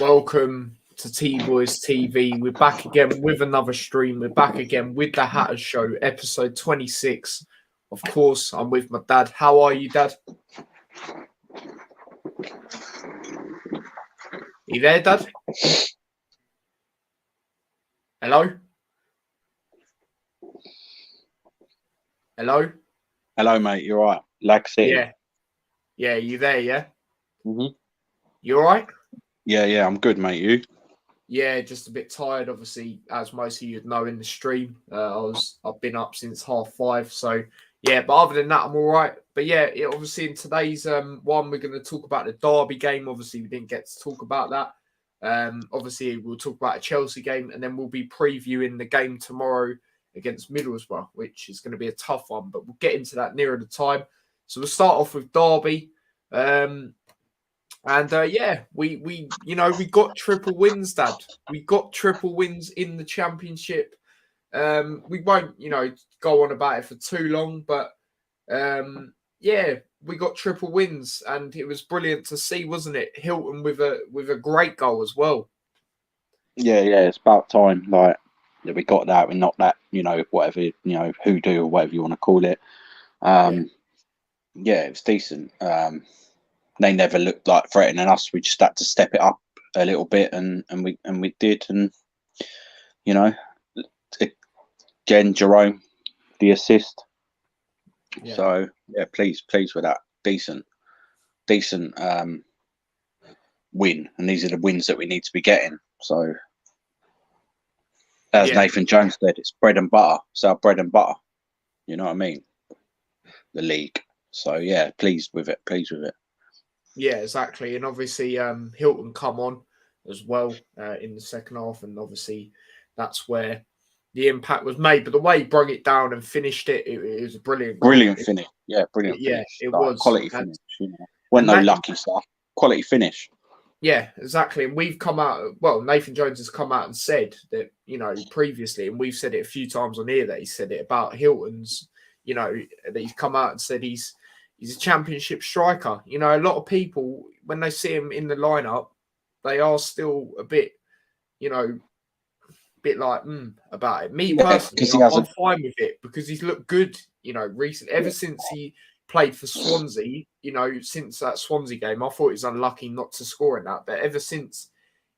Welcome to T-Boys TV. We're back again with another stream. We're back again with the Hatters Show, episode 26. Of course, I'm with my dad. How are you, Dad? You there, Dad? Hello? Hello? Hello, mate. You're right. Lag City. Yeah. Yeah, you there, yeah? Mm-hmm. You all right? Yeah, I'm good, mate. You? Yeah, just a bit tired, obviously, as most of you know in the stream. I've been up since 5:30, so yeah, but other than that, I'm all right. But yeah, obviously in today's one, we're going to talk about the Derby game. Obviously, we didn't get to talk about that. Obviously, we'll talk about a Chelsea game, and then we'll be previewing the game tomorrow against Middlesbrough, which is going to be a tough one, but we'll get into that nearer the time. So we'll start off with Derby. Yeah, we got triple wins, Dad. We got triple wins in the Championship. We won't, go on about it for too long, but yeah, we got triple wins, and it was brilliant to see, wasn't it? Hilton with a great goal as well. Yeah, it's about time. Like that we got that. We knocked that. Whatever. Hoodoo or whatever you want to call it. Yeah, it was decent. They never looked like threatening us. We just had to step it up a little bit, and we did. And Jerome, the assist. Yeah. So yeah, pleased with that. Decent win, and these are the wins that we need to be getting. So as Nathan Jones said, it's bread and butter. It's our bread and butter. You know what I mean? The league. So yeah, pleased with it. Yeah, exactly. And obviously, Hilton come on as well in the second half, and obviously that's where the impact was made. But the way he brought it down and finished it, it was a brilliant finish. Yeah, brilliant finish. It was quality finish. Wasn't no lucky stuff. Quality finish. Yeah, exactly. And we've come out. Well, Nathan Jones has come out and said that previously, and we've said it a few times on here that he said it about Hilton's. That he's come out and said he's a Championship striker. A lot of people, when they see him in the lineup, they are still a bit, like about it. Me personally, I'm fine with it because he's looked good, recently. Ever since he played for Swansea, since that Swansea game, I thought he was unlucky not to score in that. But ever since,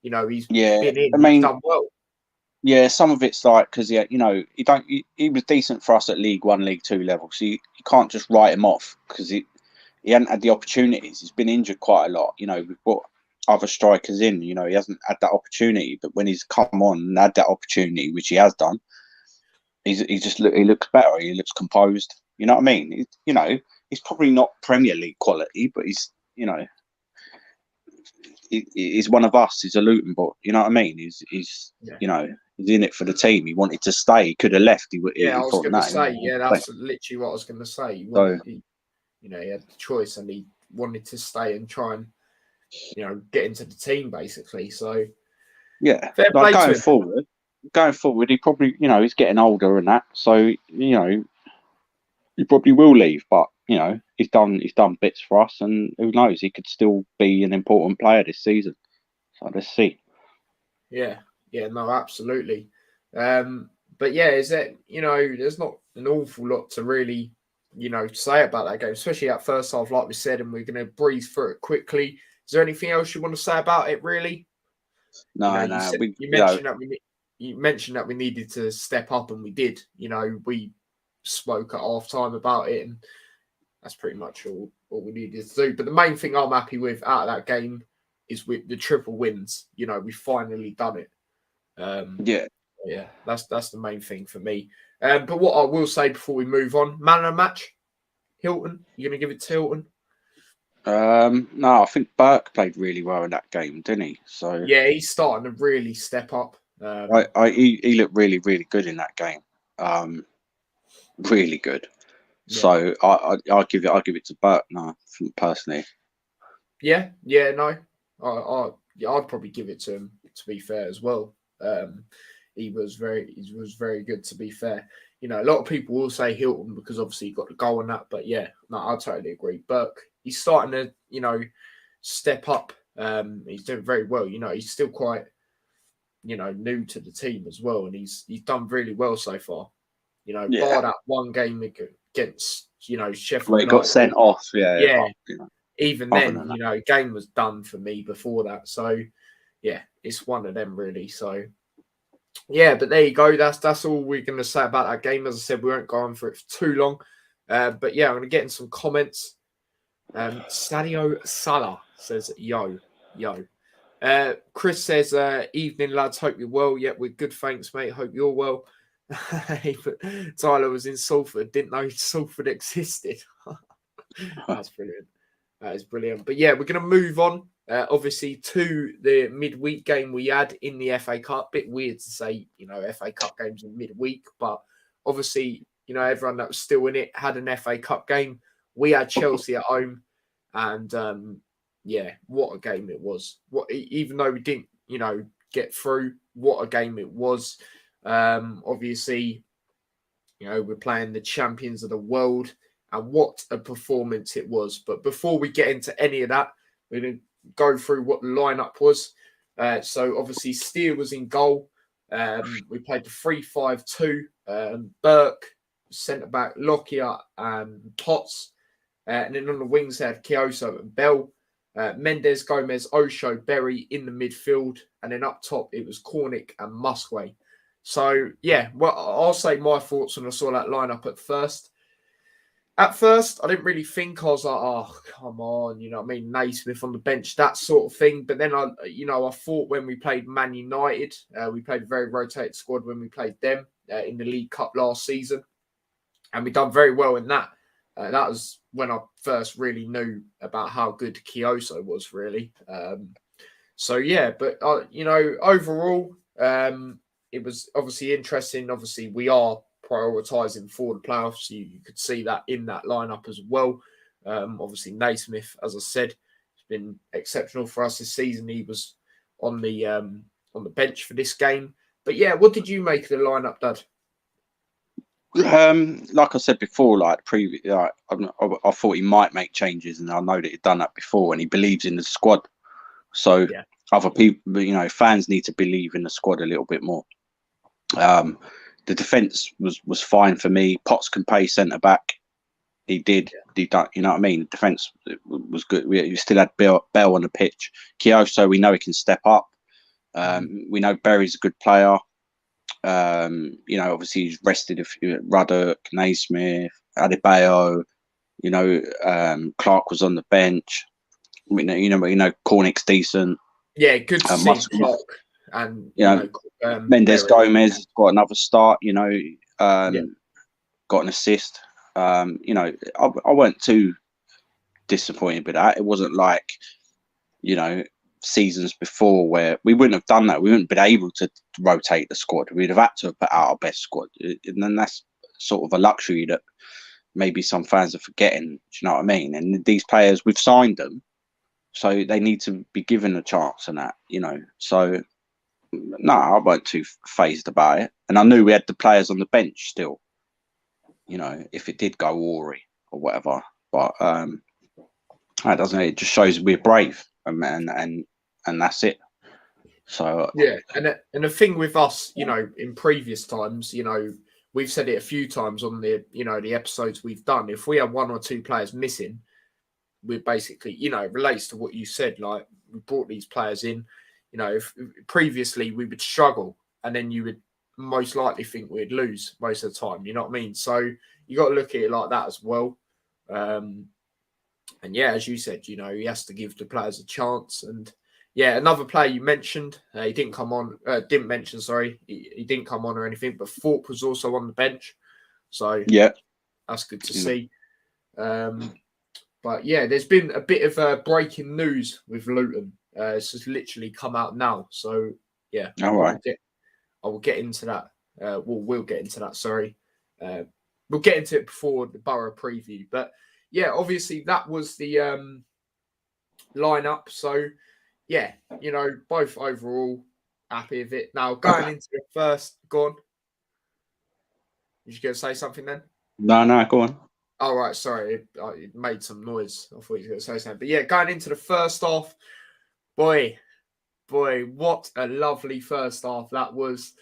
he's been in, he's done well. Yeah, some of it's like because he was decent for us at League 1, League 2 level, so you can't just write him off because he hadn't had the opportunities. He's been injured quite a lot. We've brought other strikers in. He hasn't had that opportunity, but when he's come on and had that opportunity, which he has done, he looks better. He looks composed. You know what I mean? He's probably not Premier League quality, but he's he's one of us. He's a Luton boy. You know what I mean? He's he's in it for the team. He wanted to stay. He could have left. I was going to say, that's literally what I was going to say. He had the choice, and he wanted to stay and try and get into the team basically. So yeah, going forward, he probably he's getting older and that. So he probably will leave, but he's done bits for us, and who knows, he could still be an important player this season. So let's see. Yeah, no, absolutely. But yeah, is that there's not an awful lot to really say about that game, especially that first half, like we said, and we're going to breeze through it quickly. Is there anything else you want to say about it, really? No, you mentioned that we needed to step up, and we did. We spoke at half time about it, and that's pretty much all we needed to do. But the main thing I'm happy with out of that game is with the triple wins. We finally done it. Yeah, that's the main thing for me. But what I will say before we move on, man of the match, Hilton. You're gonna give it to Hilton? No, I think Burke played really well in that game, didn't he? So yeah, he's starting to really step up. He looked really, really good in that game. Really good. Yeah. So I'll give it to Burke now, personally. Yeah, no, I'd probably give it to him, to be fair, as well. He was very good, to be fair. A lot of people will say Hilton because obviously he got the goal on that, but yeah, no, I totally agree. Burke, he's starting to step up He's doing very well. He's still quite, new to the team as well, and he's done really well so far. Bar that one game against, Sheffield Where he got United. sent off, Yeah. But, Even then, game was done for me before that. So, yeah, it's one of them really. So, yeah, but there you go. That's all we're going to say about that game. As I said, we won't go on for it for too long. But yeah, I'm going to get in some comments. Sadio Salah says, yo. Chris says, evening, lads. Hope you're well. Yeah, we're good. Thanks, mate. Hope you're well. Tyler was in Salford. Didn't know Salford existed. That's brilliant. That is brilliant. But yeah, we're going to move on, obviously, to the midweek game we had in the FA Cup. Bit weird to say, FA Cup games in midweek, but obviously, everyone that was still in it had an FA Cup game. We had Chelsea at home, and yeah, what a game it was. Even though we didn't, get through, what a game it was. Obviously, we're playing the champions of the world. And what a performance it was. But before we get into any of that, we're going to go through what the lineup was. So obviously, Steer was in goal. We played the 3-5-2. Burke, centre-back, Lockyer and Potts. And then on the wings, they had Kioso and Bell. Mendes, Gomez, Osho, Berry in the midfield. And then up top, it was Cornick and Musquay. So, yeah, well, I'll say my thoughts when I saw that lineup at first. At first, I didn't really think. I was like, oh, come on, Naismith on the bench, that sort of thing. But then, I thought when we played Man United, we played a very rotated squad when we played them in the League Cup last season. And we done very well in that. That was when I first really knew about how good Kioso was, really. So, yeah, but, overall, it was obviously interesting. Obviously, we are prioritising for the playoffs. You could see that in that lineup as well. Obviously, Naismith, as I said, has been exceptional for us this season. He was on the bench for this game. But yeah, what did you make of the lineup, Dad? Like I said before, I thought he might make changes, and I know that he'd done that before, and he believes in the squad. So other people, fans need to believe in the squad a little bit more. The defence was fine for me. Potts can play centre back. He did. He done. You know what I mean? The defence was good. We still had Bell on the pitch. Kioso, we know he can step up. We know Berry's a good player. Obviously he's rested a few. Ruddock, Naismith, Adebayo. Clark was on the bench. We know Cornick's decent. Yeah, good to see Clark. And Mendes Gomez has got another start. Got an assist. I weren't too disappointed with that. It wasn't like seasons before where we wouldn't have done that. We wouldn't have been able to rotate the squad. We'd have had to have put out our best squad, and then that's sort of a luxury that maybe some fans are forgetting. Do you know what I mean? And these players, we've signed them, so they need to be given a chance and that. So. No, I wasn't too phased about it. And I knew we had the players on the bench still, if it did go awry or whatever. But that doesn't, it just shows we're brave and that's it. So yeah, and the thing with us, in previous times, we've said it a few times on the, the episodes we've done. If we have one or two players missing, we're basically, it relates to what you said, like we brought these players in. If previously we would struggle and then you would most likely think we'd lose most of the time. You know what I mean? So you got to look at it like that as well. And yeah, as you said, he has to give the players a chance. And yeah, another player you mentioned, he didn't come on, didn't mention, sorry, he didn't come on or anything, but Thorpe was also on the bench. So yeah, that's good to see. But yeah, there's been a bit of breaking news with Luton. It's just literally come out now. So, yeah. All right. I will get into that. We'll get into that, sorry. We'll get into it before the Borough preview. But, yeah, obviously that was the lineup. So, yeah, both overall happy with it. Now, going into the first... Go on. You going to say something then? No, go on. All right, sorry. It made some noise. I thought you were going to say something. But, yeah, going into the first half... Boy, what a lovely first half that was.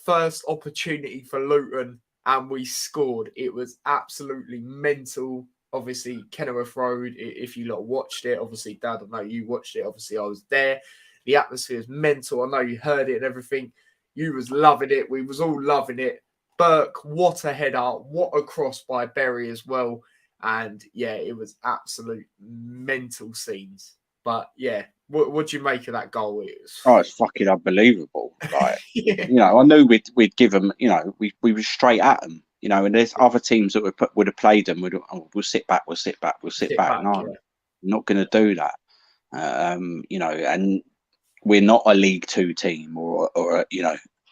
First opportunity for Luton, and we scored. It was absolutely mental. Obviously, Kenilworth Road, if you lot watched it, obviously, Dad, I know you watched it. Obviously, I was there. The atmosphere is mental. I know you heard it and everything. You was loving it. We was all loving it. Burke, what a header. What a cross by Berry as well. And, yeah, it was absolute mental scenes. But, yeah, what do you make of that goal? It's fucking unbelievable. Like, yeah. I knew we'd give them. We were straight at them. And there's other teams that would have played them. We'll sit back. No, I'm not going to do that. And we're not a League Two team, or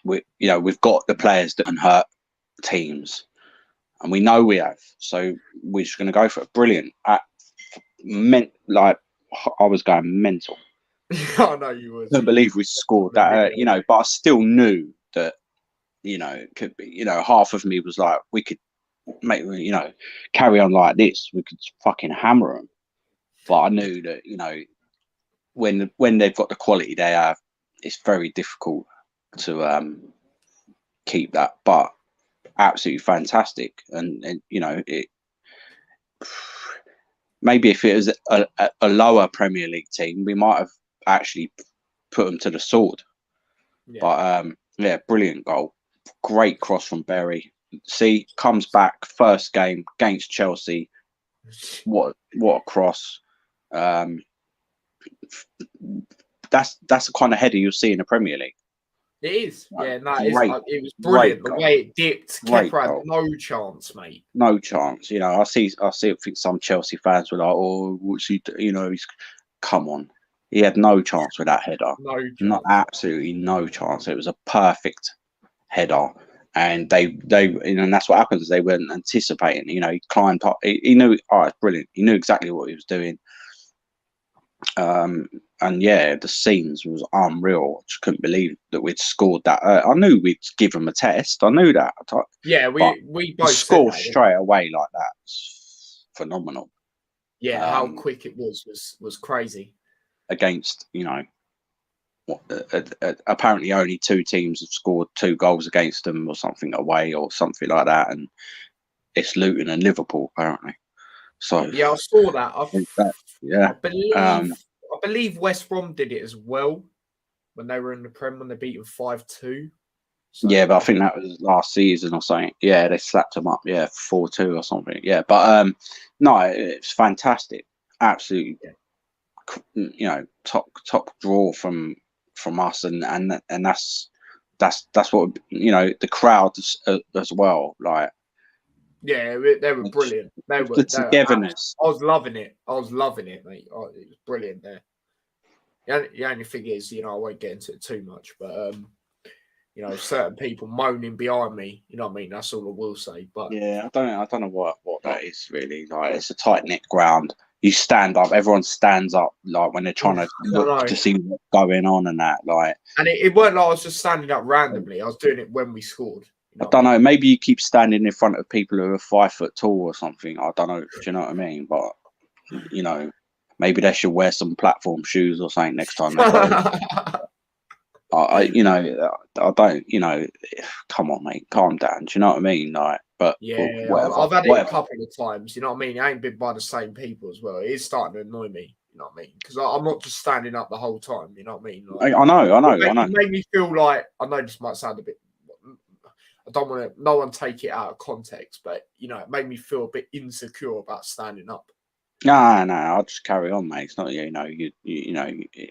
we've got the players that can hurt teams, and we know we have. So we're just going to go for it. Brilliant. I was going mental. I know you was. I couldn't believe we scored that. But I still knew that. Could be. Half of me was like, we could make. Carry on like this. We could fucking hammer them. But I knew that. When they've got the quality they have, it's very difficult to keep that. But absolutely fantastic, and it. Maybe if it was a lower Premier League team, we might have actually put them to the sword. Yeah. But brilliant goal, great cross from Berry. See, comes back first game against Chelsea. What a cross! That's the kind of header you'll see in the Premier League. It is. It was brilliant. The way it dipped, Kepa had no chance, mate. No chance. I think some Chelsea fans were like, "Oh, what's he? He's come on." He had no chance with that header. No chance. Not absolutely no chance. It was a perfect header, and and that's what happens. They weren't anticipating. He climbed up. He knew. Oh, it's brilliant. He knew exactly what he was doing. And the scenes was unreal. I just couldn't believe that we'd scored that. I knew we'd give them a test. I knew that. We both score straight away like that. It's phenomenal. Yeah, how quick it was crazy. Against apparently only two teams have scored 2 goals against them or something away or something like that, and it's Luton and Liverpool apparently. So yeah, I saw that. I believe West Brom did it as well when they were in the Prem when they beat them 5-2. So, yeah, but I think that was last season or something. Yeah, they slapped them up. Yeah, 4-2 or something. Yeah, but no, it's fantastic. Absolutely, top draw from us, and that's what the crowd as well. Like, yeah, they were brilliant. The togetherness. I was loving it. Mate. It was brilliant there. The only thing is, I won't get into it too much, but certain people moaning behind me. You know what I mean? That's all I will say. But yeah, I don't know what that is really. Like, it's a tight knit ground. You stand up. Everyone stands up. Like when they're trying to look to see what's going on and that. Like, and it weren't like I was just standing up randomly. I was doing it when we scored. I don't know. Maybe you keep standing in front of people who are 5 foot tall or something. I don't know. Do you know what I mean? But maybe they should wear some platform shoes or something next time they go. I don't. Come on, mate. Calm down. Do you know what I mean? Like, but yeah, whatever, I've had it a couple of times. You know what I mean? I ain't been by the same people as well. It is starting to annoy me. You know what I mean? Because I'm not just standing up the whole time. You know what I mean? Like, I know. It made me feel like, I know this might sound a bit. I don't want to. No one take it out of context, but it made me feel a bit insecure about standing up. No, I'll just carry on, mate. It's not, it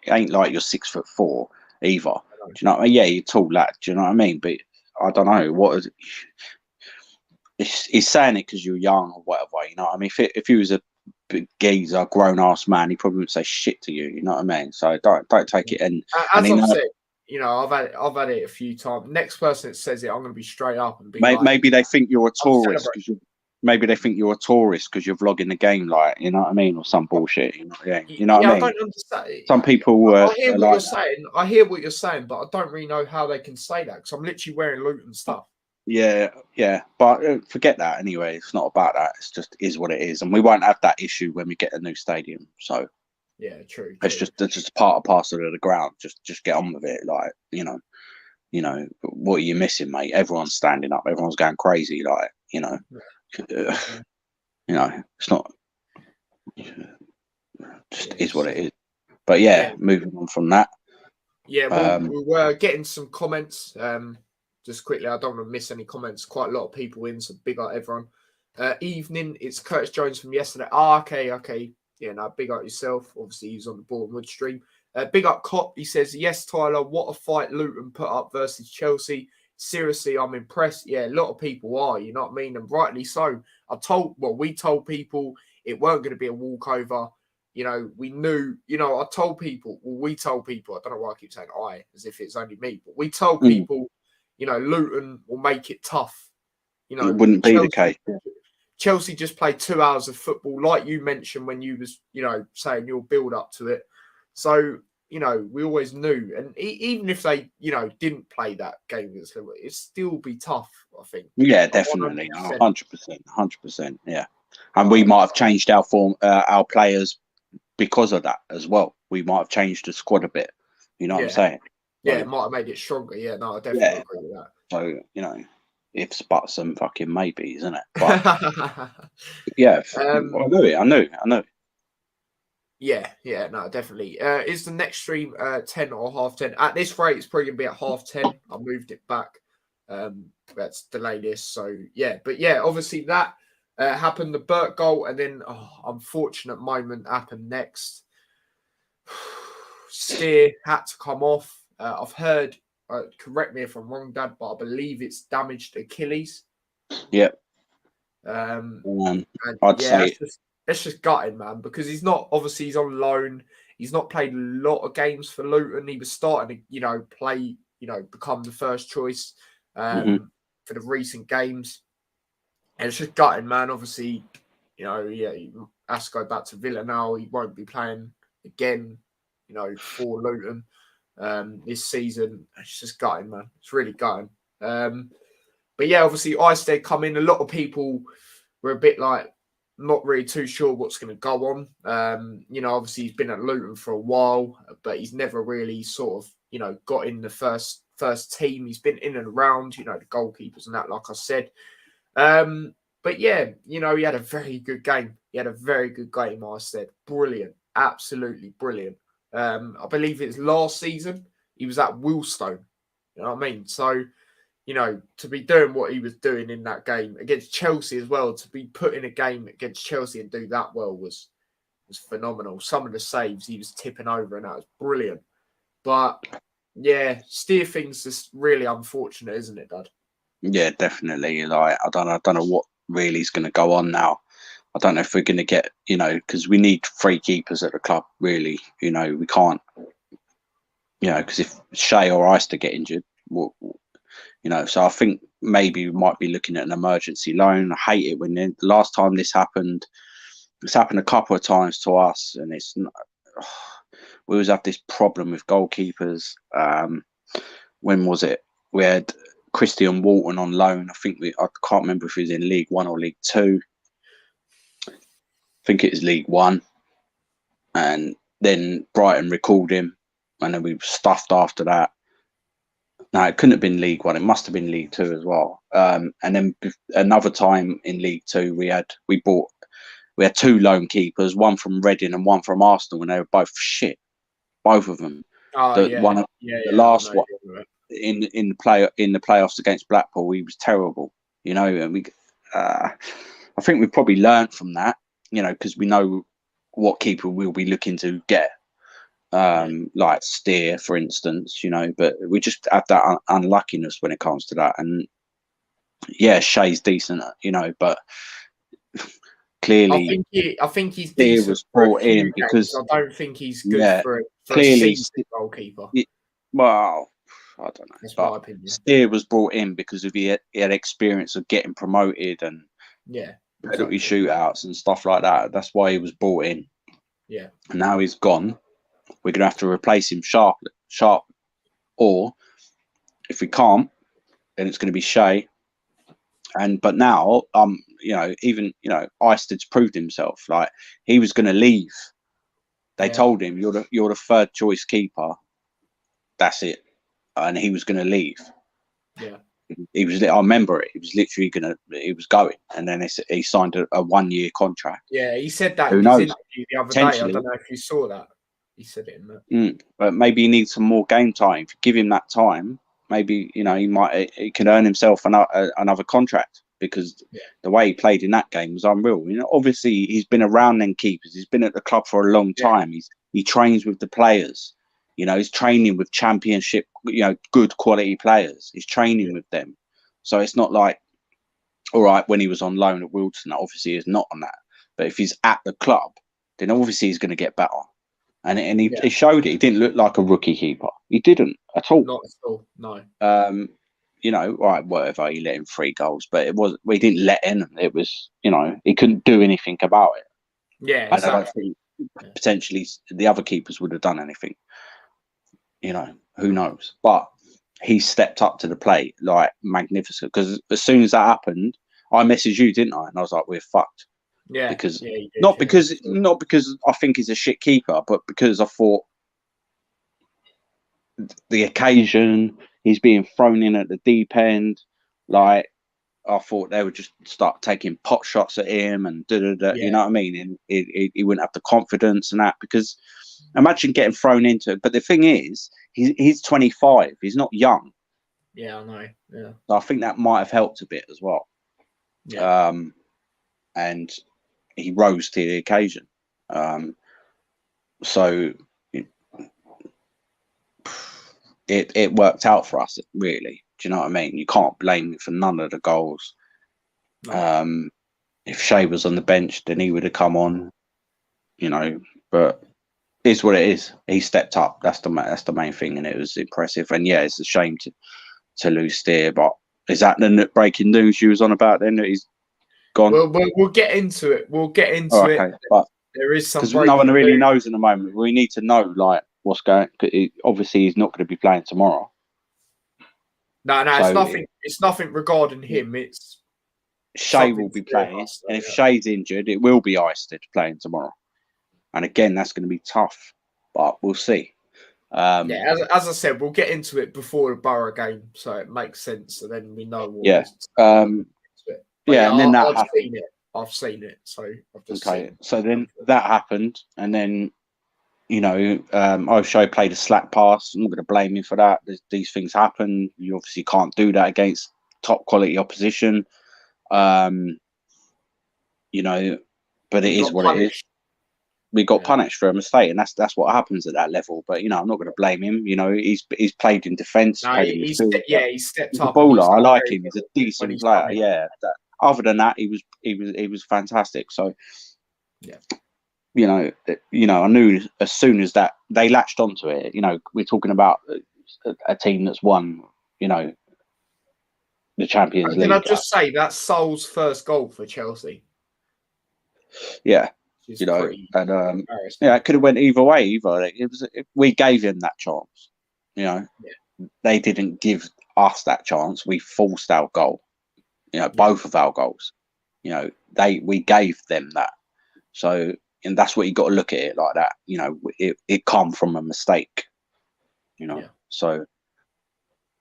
ain't like you're 6'4" either. Do you know what I mean? Yeah, you're tall lad. Do you know what I mean? But I don't know what is. He's saying it because you're young or whatever. You know what I mean? If he was a big geezer, grown ass man, he probably would say shit to you. You know what I mean? So don't take it. And as I've said, I've had it a few times. Next person that says it, I'm going to be straight up and be maybe they think you're a tourist because maybe they think you're a tourist because you're vlogging the game, like, you know what I mean, or some bullshit. You know what I mean? I don't understand. Some people. I hear what you're saying. I hear what you're saying, but I don't really know how they can say that because I'm literally wearing Luton stuff. Yeah, but forget that anyway. It's not about that. It's just is what it is, and we won't have that issue when we get a new stadium. So Yeah, true. It's just part and parcel of the ground. Just get on with it. Like, what are you missing, mate? Everyone's standing up. Everyone's going crazy. Like, it's not. Just is what it is. But moving on from that. Yeah, well, we were getting some comments. Just quickly, I don't want to miss any comments. Quite a lot of people in, so big up everyone. Evening, it's Curtis Jones from yesterday. Okay. Yeah, no, big up yourself. Obviously, he's on the Bournemouth stream. Big up Cop. He says, yes, Tyler, what a fight Luton put up versus Chelsea. Seriously, I'm impressed. Yeah, a lot of people are, you know what I mean? And rightly so. We told people it weren't going to be a walkover. We knew, I told people, we told people, I don't know why I keep saying I, as if it's only me, but we told people, Luton will make it tough. It wouldn't be the case. Chelsea just played 2 hours of football, like you mentioned when you was, saying your build up to it. So, we always knew. And even if they, didn't play that game against Liverpool, it'd still be tough, I think. Yeah, definitely. 100%. Yeah. And we might have changed our form, our players because of that as well. We might have changed the squad a bit. You know what I'm saying? Yeah, it might have made it stronger. Yeah, no, I definitely agree with that. So, ifs, buts, and fucking maybes, isn't it? But, yeah, I know. Yeah, no, definitely. Is the next stream 10 or half 10? At this rate, it's probably going to be at half 10. I moved it back. Let's delay this. So, yeah. But, yeah, obviously that happened, the Burt goal, and then, unfortunate moment happened next. Steer had to come off. I've heard, correct me if I'm wrong, Dad, but I believe it's damaged Achilles. Yep. I'd say it's just gutting, man, because he's on loan. He's not played a lot of games for Luton. He was starting to, play, become the first choice for the recent games. And it's just gutting, man. Obviously, he has to go back to Villa now. He won't be playing again, for Luton this season. It's just gutting, man. It's really gutting. But yeah, obviously, Isted come in. A lot of people were a bit like not really too sure what's going to go on. Obviously, he's been at Luton for a while, but he's never really sort of, got in the first team. He's been in and around, the goalkeepers and that, like I said. But yeah, he had a very good game. Isted. Brilliant. Absolutely brilliant. I believe it's last season. He was at Willstone. You know what I mean? So, to be doing what he was doing in that game against Chelsea as well, to be put in a game against Chelsea and do that well was phenomenal. Some of the saves he was tipping over, and that was brilliant. But yeah, Steer thing's just really unfortunate, isn't it, Dad? Yeah, definitely. Like, I don't know what really is going to go on now. I don't know if we're going to get, because we need 3 keepers at the club. Really, we can't, because if Shea or Ister get injured, so I think maybe we might be looking at an emergency loan. I hate it when the last time this happened, it's happened a couple of times to us, and it's not, we always have this problem with goalkeepers. When was it? We had Christian Walton on loan. I can't remember if he was in League 1 or League 2. I think it was League 1. And then Brighton recalled him, and then we were stuffed after that. No, it couldn't have been League 1. It must have been League 2 as well. And then another time in League 2, we had 2 loan keepers, one from Reading and one from Arsenal, and they were both shit, both of them. The last one in the playoffs against Blackpool, he was terrible. And I think we probably learned from that. Because we know what keeper we'll be looking to get. Like Steer, for instance, but we just have that unluckiness when it comes to that. And yeah, Shea's decent, but clearly, I think he's decent. Was brought in because I don't think he's good for clearly a goalkeeper. Well, I don't know. That's my opinion. Steer was brought in because he had experience of getting promoted and penalty shootouts and stuff like that. That's why he was brought in. Yeah. And now he's gone. We're gonna have to replace him sharp, or if we can't, then it's going to be Shea. But now, even Isted's proved himself. Like, he was going to leave They told him you're the third choice keeper. That's it, and he was going to leave. Yeah. He was. I remember it. He was literally he was going, and then he signed a 1-year contract. Yeah, he said that Who in his knows? interview the other day. I don't know if you saw that. He said it in that. But maybe he needs some more game time. If you give him that time, maybe he can earn himself another contract, because the way he played in that game was unreal. Obviously he's been around them keepers. He's been at the club for a long time. He trains with the players. He's training with championship, good quality players. He's training with them. So it's not like, all right, when he was on loan at Wilton, obviously he's not on that. But if he's at the club, then obviously he's going to get better. And he showed it. He didn't look like a rookie keeper. He didn't at all. Not at all, no. Right, whatever. He let in 3 goals, but we didn't let in. It was, he couldn't do anything about it. Yeah, exactly. And I don't think potentially the other keepers would have done anything. Who knows? But he stepped up to the plate like magnificent. Because as soon as that happened, I messaged you, didn't I? And I was like, we're fucked. Yeah, because not because I think he's a shit keeper, but because I thought the occasion, he's being thrown in at the deep end. Like, I thought they would just start taking pot shots at him and you know what I mean? And he wouldn't have the confidence and that, because imagine getting thrown into it. But the thing is, he's 25. He's not young. Yeah, I know. Yeah. So I think that might have helped a bit as well. Yeah. And he rose to the occasion. So it worked out for us, really. Do you know what I mean? You can't blame him for none of the goals. No. If Shea was on the bench, then he would have come on. But it's what it is. He stepped up. That's the main thing, and it was impressive. And yeah, it's a shame to lose Steer. But is that the breaking news you was on about then, that he's gone? We'll get into it. We'll get into it. But there is some, because no one really knows in the moment. We need to know like what's going. Obviously, he's not going to be playing tomorrow. No, so it's nothing regarding him. It's Shea will be playing, and if Shea's injured, it will be Eisted playing tomorrow. And again, that's going to be tough, but we'll see. As I said, we'll get into it before the Borough game, so it makes sense. So then we know what. And then I've seen it. So I've just seen it. So then that happened, and then O'Shea played a slack pass. I'm not going to blame him for that. These things happen. You obviously can't do that against top quality opposition. But it is what it is. We got punished for a mistake, and that's what happens at that level. But I'm not going to blame him. He's played in defence. No, he stepped up. Baller, I like him. He's a decent player. Yeah. Other than that, he was fantastic. So, I knew as soon as that they latched onto it. We're talking about a team that's won. The Champions League. Can I just say that's Sol's first goal for Chelsea? Yeah. And it could have went either way. We gave him that chance. They didn't give us that chance. We forced our goal. Both of our goals. We gave them that. So, and that's what you got to look at it like that. It come from a mistake. So,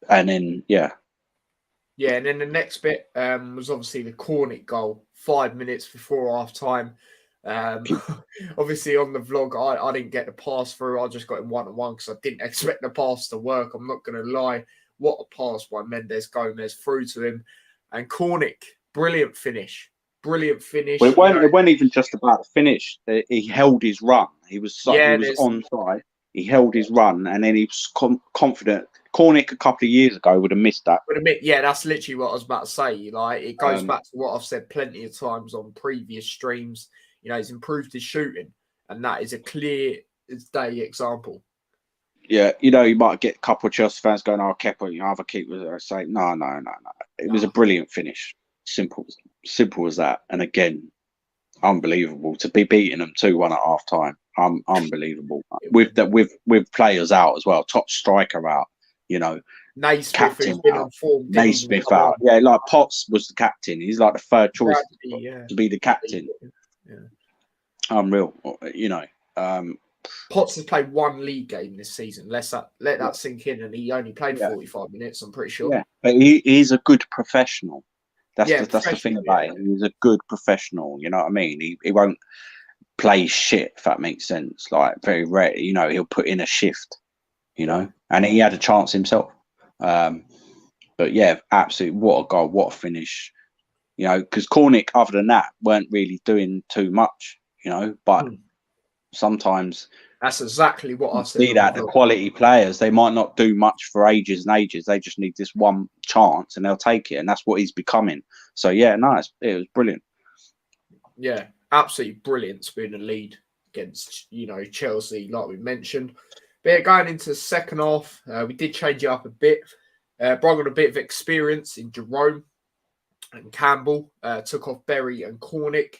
and then and then the next bit was obviously the Cornick goal, 5 minutes before half time. Obviously on the vlog I didn't get the pass through. I just got him 1-on-1 because I didn't expect the pass to work. I'm not going to lie. What a pass by Mendes Gomez through to him. And Cornick, brilliant finish. Well, it wasn't even just about the finish. He held his run. He was onside. He held his run, and then he was confident. Cornick a couple of years ago would have missed that. That's literally what I was about to say. Like, it goes back to what I've said plenty of times on previous streams. He's improved his shooting, and that is a clear as day example. Yeah, you might get a couple of Chelsea fans going, "Oh, Kepa, other keepers are saying no." It was a brilliant finish. Simple as that. And again, unbelievable to be beating them 2-1 at half time. Unbelievable with players out as well. Top striker out. Naismith, captain who's been on form. Naismith out. Yeah, like Potts was the captain. He's like the third choice to be the captain. Yeah. Unreal. Potts has played one league game this season. Let that sink in, and he only played 45 minutes. I'm pretty sure. Yeah, but he's a good professional. That's the thing about him. He's a good professional. You know what I mean? He won't play shit, if that makes sense. Like, very rare. You know, he'll put in a shift. You know, and he had a chance himself. But yeah, absolutely, what a goal, what a finish. You know, because Cornick, other than that, weren't really doing too much. You know, but sometimes that's exactly what I said. See that the quality players, they might not do much for ages and ages. They just need this one chance, and they'll take it, and that's what he's becoming. So yeah, nice. It was brilliant. Yeah, absolutely brilliant to be in the lead against Chelsea, like we mentioned. But yeah, going into the second half, we did change it up a bit. Brought on a bit of experience in Jerome and Campbell. Took off Berry and Cornick,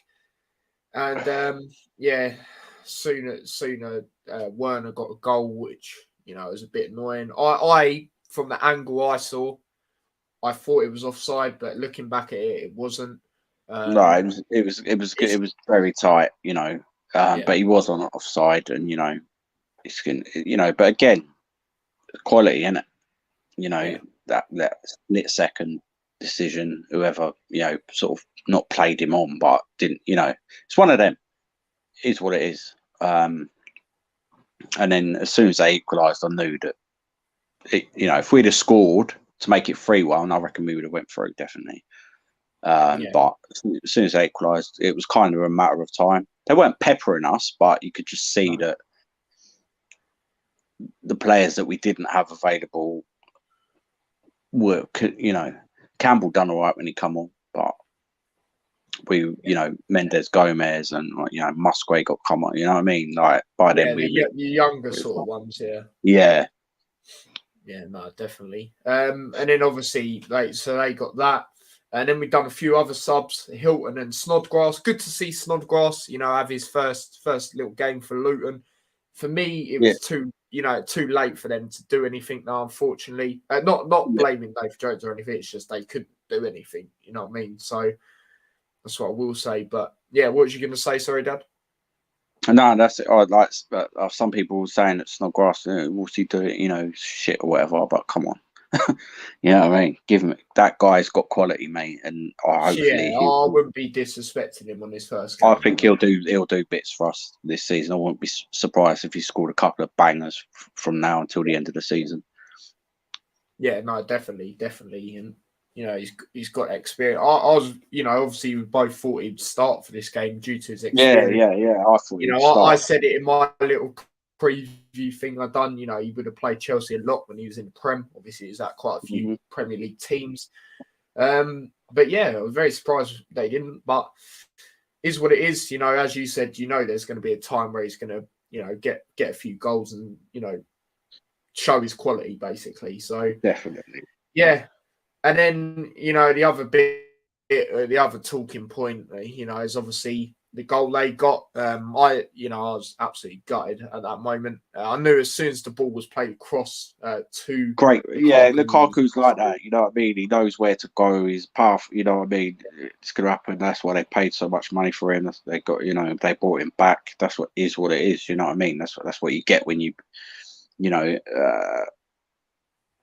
and sooner Werner got a goal, which was a bit annoying. I from the angle I saw, I thought it was offside, but looking back at it, it wasn't. No, it was very tight, but he was on offside, and but again, quality in it, that split second decision, whoever sort of not played him on, but didn't, it's one of them. It is what it is. And then as soon as they equalised, I knew that if we'd have scored to make it 3-1, I reckon we would have went through, definitely. But as soon as they equalised, it was kind of a matter of time. They weren't peppering us, but you could just see that the players that we didn't have available were, Campbell done all right when he come on, but we, Mendes, Gomez, and Musgrave got come on. You know what I mean? Like by then, the younger sort of ones, yeah, no, definitely. And then obviously, so they got that. And then we've done a few other subs, Hilton and Snodgrass. Good to see Snodgrass, have his first little game for Luton. For me, it was too late for them to do anything now, unfortunately. Not blaming Dave Jones or anything. It's just they couldn't do anything. You know what I mean? So that's what I will say. But yeah, what was you going to say? Sorry, Dad. No, that's it. Some people were saying that Snodgrass, what's he doing? Shit or whatever. But come on. You know what I mean? Give him that guy's got quality, mate, and hopefully I wouldn't be disrespecting him on his first game. I think he'll do bits for us this season. I wouldn't be surprised if he scored a couple of bangers from now until the end of the season. Yeah, no, definitely, and he's got experience. I was, obviously we both thought he'd start for this game due to his experience. Yeah. I thought I said it in my little preview thing I done. He would have played Chelsea a lot when he was in the Prem. Obviously, he's at quite a few Premier League teams. But yeah, I was very surprised they didn't. But is what it is. As you said, there's going to be a time where he's going to, get a few goals and show his quality basically. So definitely, yeah. And then the other bit, the other talking point, is obviously the goal they got. I was absolutely gutted at that moment. I knew as soon as the ball was played across to great. Lukaku's like that. You know what I mean? He knows where to go. His path. You know what I mean? It's going to happen. That's why they paid so much money for him. They got. They brought him back. That's what it is. You know what I mean? That's what you get when you,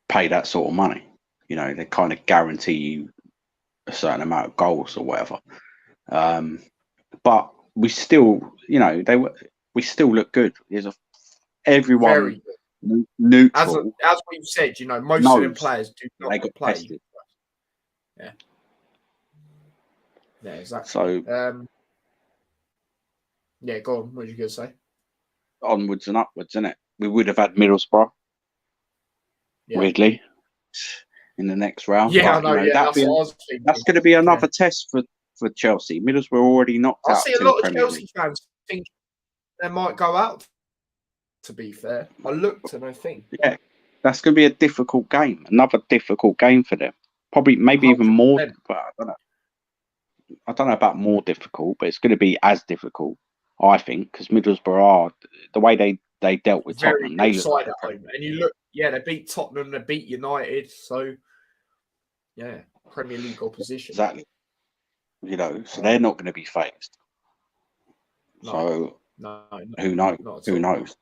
pay that sort of money. They kind of guarantee you a certain amount of goals or whatever. But we still, we still look good. Everyone very good. Neutral. As we've said, most of the players do not play. Tested. Yeah, exactly. So, yeah, go on. What were you going to say? Onwards and upwards, isn't it? We would have had Middlesbrough, weirdly, in the next round. Yeah, but, I know. That's going to be another test for Chelsea. Middlesbrough already knocked out. I see a lot of Chelsea fans think they might go out. To be fair, I looked and I think, that's going to be a difficult game. Another difficult game for them. Probably, maybe 100%. Even more. But I don't know about more difficult, but it's going to be as difficult, I think, because Middlesbrough are the way they dealt with Tottenham. They look at home, and you look, they beat Tottenham, they beat United, so Premier League opposition. Exactly. So they're not going to be phased. No. So No, Who knows? not at Who all. knows?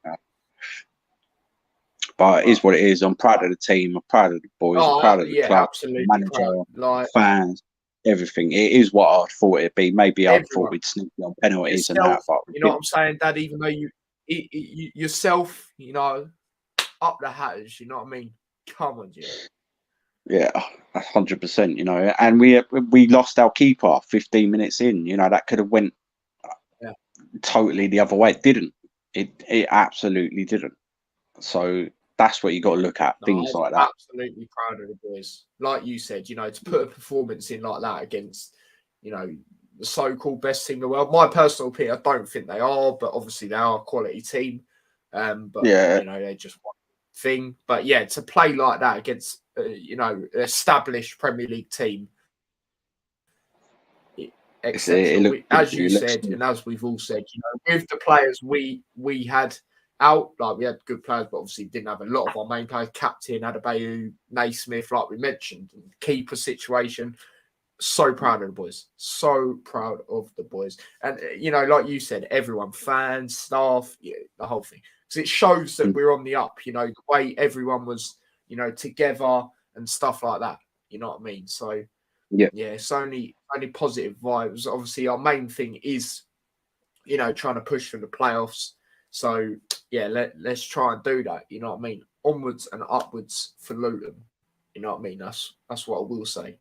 But it is what it is. I'm proud of the team. I'm proud of the boys. I'm proud of the Yeah, club, the absolutely manager, proud. Like fans, everything. It is what I thought it'd be. Maybe I thought everyone, we'd sneak on penalties and yourself. that, but You know what I'm saying, Dad? Even though you yourself, you know, up the hatters. You know what I mean? Come on, Jim. yeah, 100%. You know, and we lost our keeper 15 minutes in. You know, that could have went totally the other way. It didn't. It absolutely didn't. So that's what you got to look at. Things like that. Absolutely proud of the boys. Like you said, you know, to put a performance in like that against, you know, the so-called best team in the world. My personal opinion, I don't think they are, but obviously they are a quality team. But Yeah, you know, they're just one thing. But yeah, to play like that against, you know, an established Premier League team, exceptional. As you said, and as we've all said, you know, with the players we had out, like we had good players, but obviously didn't have a lot of our main players. Captain Adebayo, Naismith, like we mentioned, keeper situation. So proud of the boys. So proud of the boys. And you know, like you said, everyone, fans, staff, yeah, the whole thing. Because it shows that we're on the up. You know, the way everyone was, you know, together and stuff like that. You know what I mean? So yeah, it's only positive vibes. Obviously, our main thing is, you know, trying to push for the playoffs. So yeah, let's try and do that. You know what I mean? Onwards and upwards for Luton. You know what I mean? That's what I will say.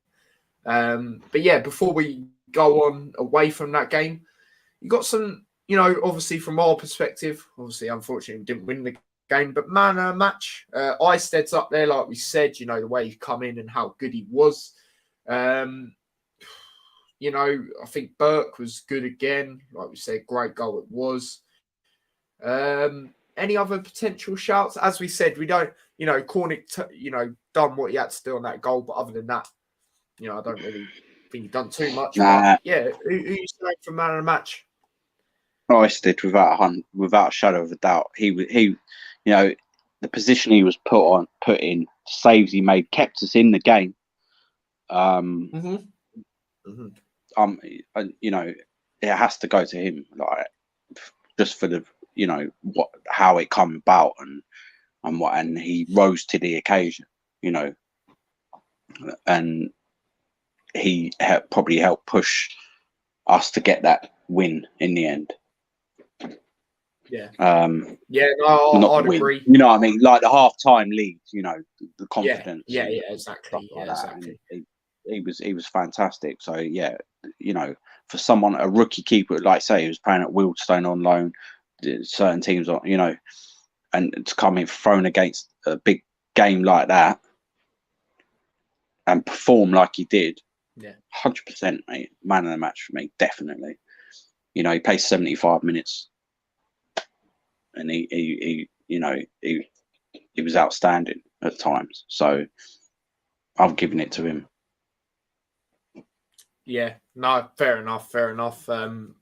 But yeah, before we go on away from that game, you got some, you know, obviously from our perspective, obviously, unfortunately, we didn't win the game, but man, match. Isted's up there, like we said, you know, the way he come in and how good he was. You know, I think Burke was good again. Like we said, great goal it was. Any other potential shouts? As we said, we don't, you know, Cornick, you know, done what he had to do on that goal, but other than that, you know, I don't really think he's done too much. nah. But yeah, who you saying for man of the match? Isted without a shadow of a doubt. He, you know, the position he was put in, saves he made, kept us in the game. You know, it has to go to him, like just for the, you know, how it come about and he rose to the occasion, you know, and he probably helped push us to get that win in the end. Yeah. No, I'd agree. You know what I mean? Like the half-time lead, you know, the confidence. Yeah, exactly. Like exactly. He was fantastic. So yeah, you know, for someone, a rookie keeper, like say he was playing at Wealdstone on loan, certain teams on, you know, and to come in thrown against a big game like that and perform like he did, 100%, mate. Man of the match for me, definitely. You know, he plays 75 minutes, and he you know, he was outstanding at times. So I've given it to him. Yeah, no, fair enough.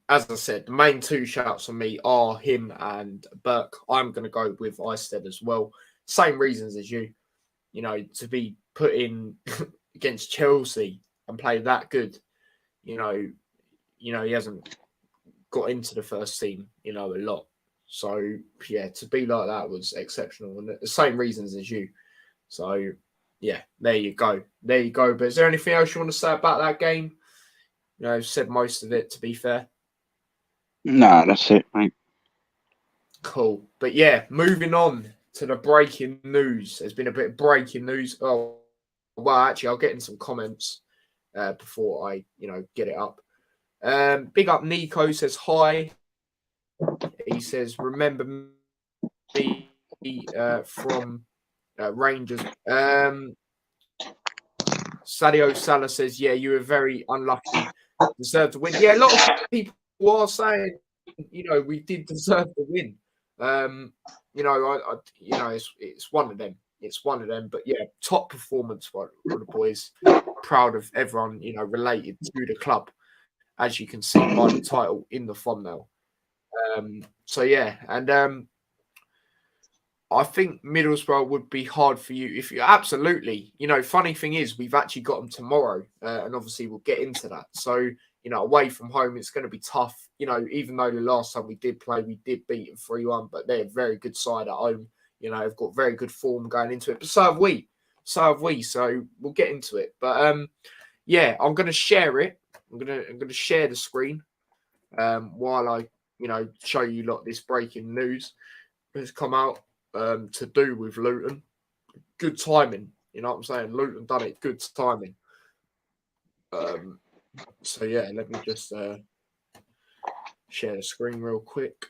As I said, the main two shouts on me are him and Burke. I'm going to go with Isted as well. Same reasons as you. You know, to be put in against Chelsea and play that good. You know, he hasn't got into the first team, you know, a lot. So yeah, to be like that was exceptional, and the same reasons as you. So yeah, there you go. But is there anything else you want to say about that game? You know, I've said most of it, to be fair. No, that's it, mate. Cool. But yeah, moving on to the breaking news. There's been a bit of breaking news. Oh, well, actually, I'll get in some comments before I, you know, get it up. Big up Nico says hi. He says, remember me from Rangers. Sadio Salah says, yeah, you were very unlucky. Deserved to win. Yeah, a lot of people are saying, you know, we did deserve to win. You know, you know, it's one of them. It's one of them. But yeah, top performance for the boys. Proud of everyone, you know, related to the club, as you can see by the title in the thumbnail. So yeah, and I think Middlesbrough would be hard for you if you absolutely. You know, funny thing is we've actually got them tomorrow, and obviously we'll get into that. So away from home, it's going to be tough. Even though the last time we did play, we did beat them 3-1, but they're a very good side at home. They've got very good form going into it. But so have we. So we'll get into it. But I'm going to share it. I'm going to share the screen while I, show you lot this breaking news has come out to do with Luton. Good timing. You know what I'm saying? Luton done it. Good timing. So yeah, let me just share the screen real quick.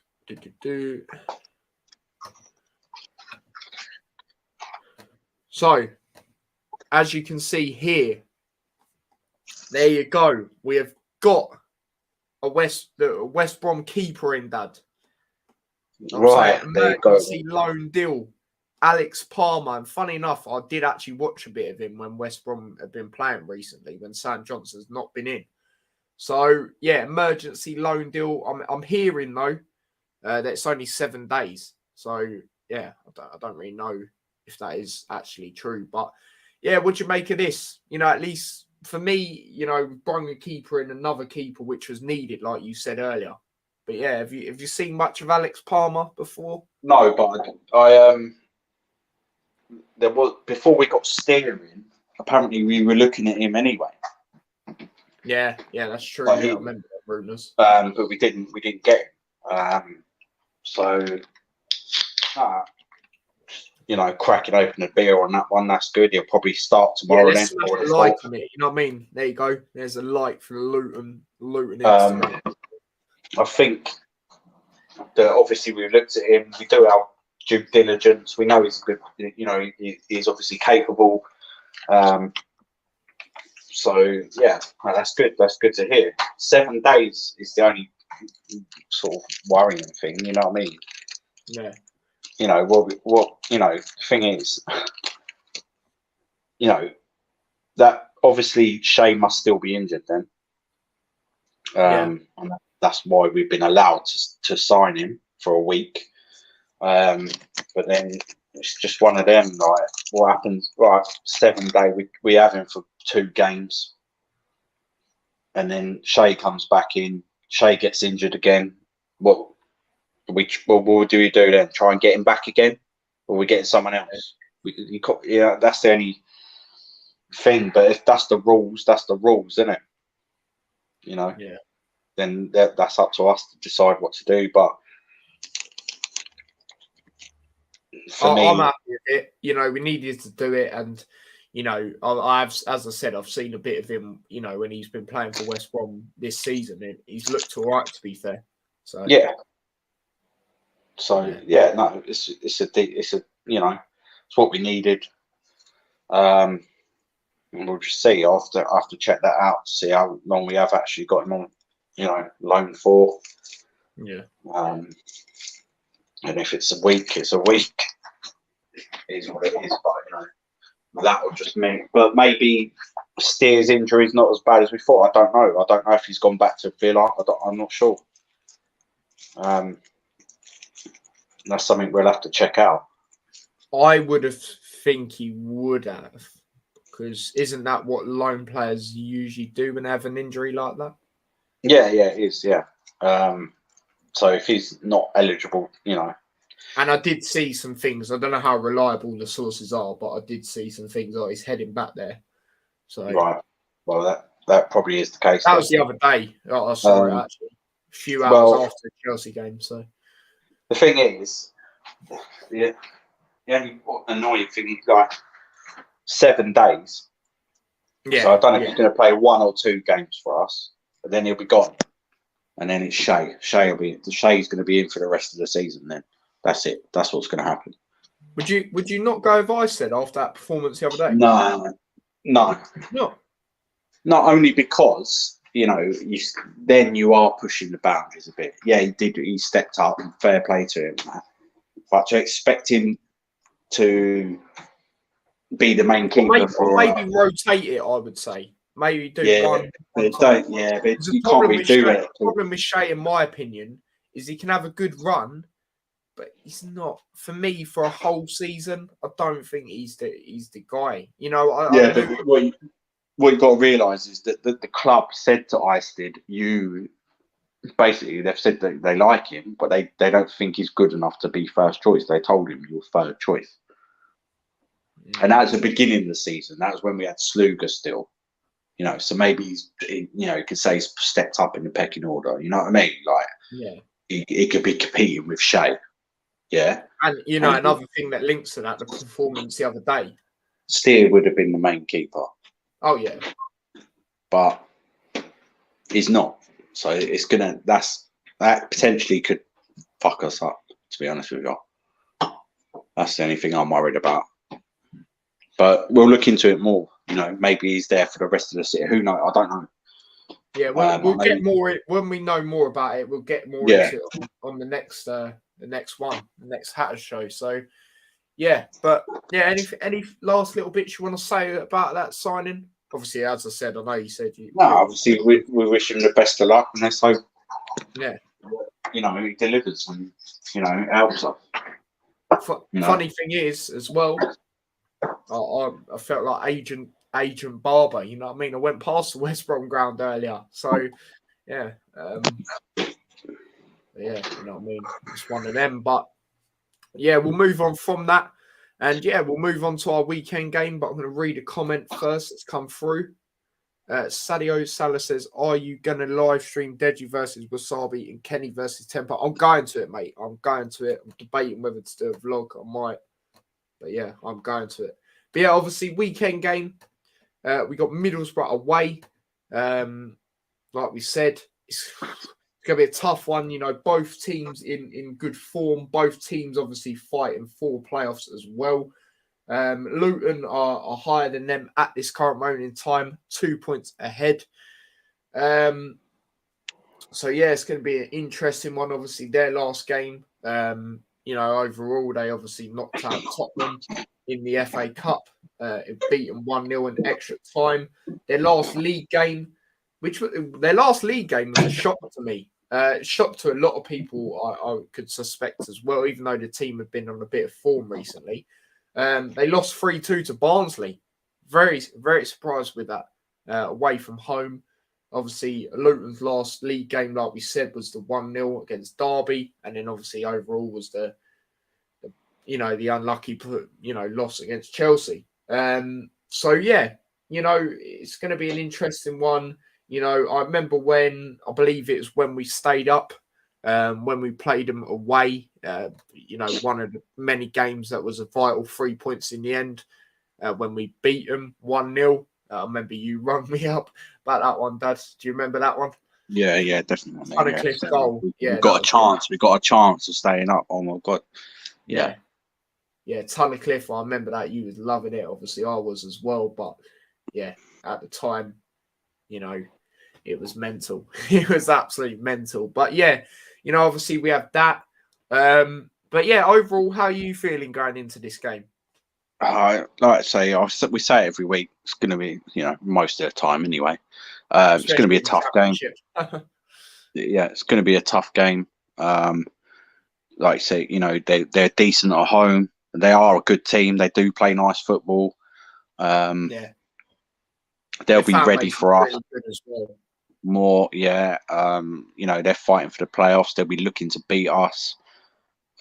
So, as you can see here, there you go. We have got the West Brom keeper in, Dad. Right, there you go. Emergency loan deal. Alex Palmer. And funny enough, I did actually watch a bit of him when West Brom have been playing recently, when Sam Johnson's not been in. So, yeah, emergency loan deal. I'm hearing, though, that it's only 7 days. So, yeah, I don't really know if that is actually true. But, yeah, what do you make of this? At least for me, bring a keeper in, another keeper, which was needed, like you said earlier. But, yeah, have you seen much of Alex Palmer before? No, but I there was, before we got steering, apparently we were looking at him anyway. Yeah, that's true. But I remember that rumours. But we didn't get him. Cracking open a beer on that one, that's good. He'll probably start tomorrow. Yeah, let's smash a like on it. You know what I mean? There you go. There's a like for Luton Instagram. I think that obviously we looked at him. We do our due diligence. We know he's good. He's obviously capable. So yeah, that's good. That's good to hear. 7 days is the only sort of worrying thing. You know what I mean? Yeah. The thing is, that obviously Shea must still be injured then. And that's why we've been allowed to sign him for a week. But then it's just one of them, like, what happens? Right, 7 day, we have him for 2 games. And then Shea comes back in, Shea gets injured again. What do we do then? Try and get him back again? Or we getting someone else? That's the only thing. But if that's the rules, isn't it? Yeah. Then that's up to us to decide what to do. But for me, I'm happy with it. We needed to do it, and I've, as I said, I've seen a bit of him. When he's been playing for West Brom this season, and he's looked all right, to be fair. So yeah. So yeah, no, it's what we needed. And we'll just see. I'll have to check that out to see how long we have actually got him on, loan for. Yeah. And if it's a week, it's a week. It is what it is. But that will just mean. But maybe Steer's injury is not as bad as we thought. I don't know. I don't know if he's gone back to Villa. I'm not sure. That's something we'll have to check out. I think he would have, because isn't that what loan players usually do when they have an injury like that? Yeah, it is. Yeah. So if he's not eligible, And I did see some things. I don't know how reliable the sources are, but I did see some things like he's heading back there. So right. Well, that probably is the case. That was the other day. I saw it actually. A few hours after the Chelsea game. So the thing is, the only annoying thing is like 7 days. Yeah. So I don't know if he's going to play 1 or 2 games for us, but then he'll be gone. And then it's Shea. Shay's going to be in for the rest of the season. Then that's it. That's what's going to happen. Would you not go with Iceland after that performance the other day? No. No. Not only because then you are pushing the boundaries a bit. Yeah, he stepped up, and fair play to him. But to expect him to be the main keeper maybe rotate it, I would say. Maybe do one. But you can't really do it. The problem with Shea, in my opinion, is he can have a good run, but he's not, for me, for a whole season. I don't think he's the guy. what you've got to realise is that the club said to Eisted, basically they've said that they like him, but they don't think he's good enough to be first choice. They told him you're third choice. And that was the beginning of the season. That was when we had Sluga still. So maybe you could say he's stepped up in the pecking order. You know what I mean? Like, Yeah. He could be competing with Shea. Yeah. And, another thing that links to that, the performance the other day. Steer would have been the main keeper. Oh, yeah. But he's not. So that potentially could fuck us up, to be honest with you. That's the only thing I'm worried about. But we'll look into it more. Maybe he's there for the rest of the season. Who knows? I don't know. Yeah, we'll get more when we know more about it. We'll get more into it on the next one, the next Hatters show. So, yeah, but yeah, any last little bits you want to say about that signing? Obviously, as I said, I know you said you. No, obviously we wish him the best of luck, and let's hope. Yeah. He delivers and helps us. Funny thing is, as well, I felt like Agent Barber. You know what I mean? I went past the West Brom ground earlier, so yeah, yeah, you know what I mean. It's one of them, but yeah, we'll move on from that, and yeah, we'll move on to our weekend game. But I'm going to read a comment first that's come through. Sadio Salah says, "Are you going to live stream Deji versus Wasabi and Kenny versus Temper?" I'm going to it, mate. I'm going to it. I'm debating whether to do a vlog. I might, but yeah, I'm going to it. But yeah, obviously weekend game. We got Middlesbrough away. Like we said, it's going to be a tough one. Both teams in good form. Both teams obviously fighting for playoffs as well. Luton are higher than them at this current moment in time, 2 points ahead. So yeah, it's going to be an interesting one. Obviously, their last game, overall they obviously knocked out Tottenham in the FA Cup. It beat them 1-0 in extra time. Their last league game was a shock to me. Shock to a lot of people, I could suspect as well, even though the team have been on a bit of form recently. They lost 3-2 to Barnsley. Very, very surprised with that. Away from home. Obviously, Luton's last league game, like we said, was the 1-0 against Derby. And then obviously overall was the unlucky loss against Chelsea. So yeah, it's going to be an interesting one. I remember I believe it was when we stayed up, when we played them away, one of the many games that was a vital 3 points in the end, when we beat them 1-0. I remember you rung me up about that one, Dad. Do you remember that one? Yeah, definitely. Cliff goal. We got a chance. We got a chance of staying up. Oh my God. Yeah. Yeah, Tunnicliffe, I remember that. You was loving it. Obviously, I was as well. But, yeah, at the time, it was mental. It was absolutely mental. But, yeah, obviously we have that. But, yeah, overall, how are you feeling going into this game? Like I say, we say it every week. It's going to be, most of the time anyway. It's going to be a tough game. Yeah, it's going to be a tough game. Like I say, they're decent at home. They are a good team. They do play nice football. They'll be ready for us. Really as well. More, yeah. They're fighting for the playoffs. They'll be looking to beat us.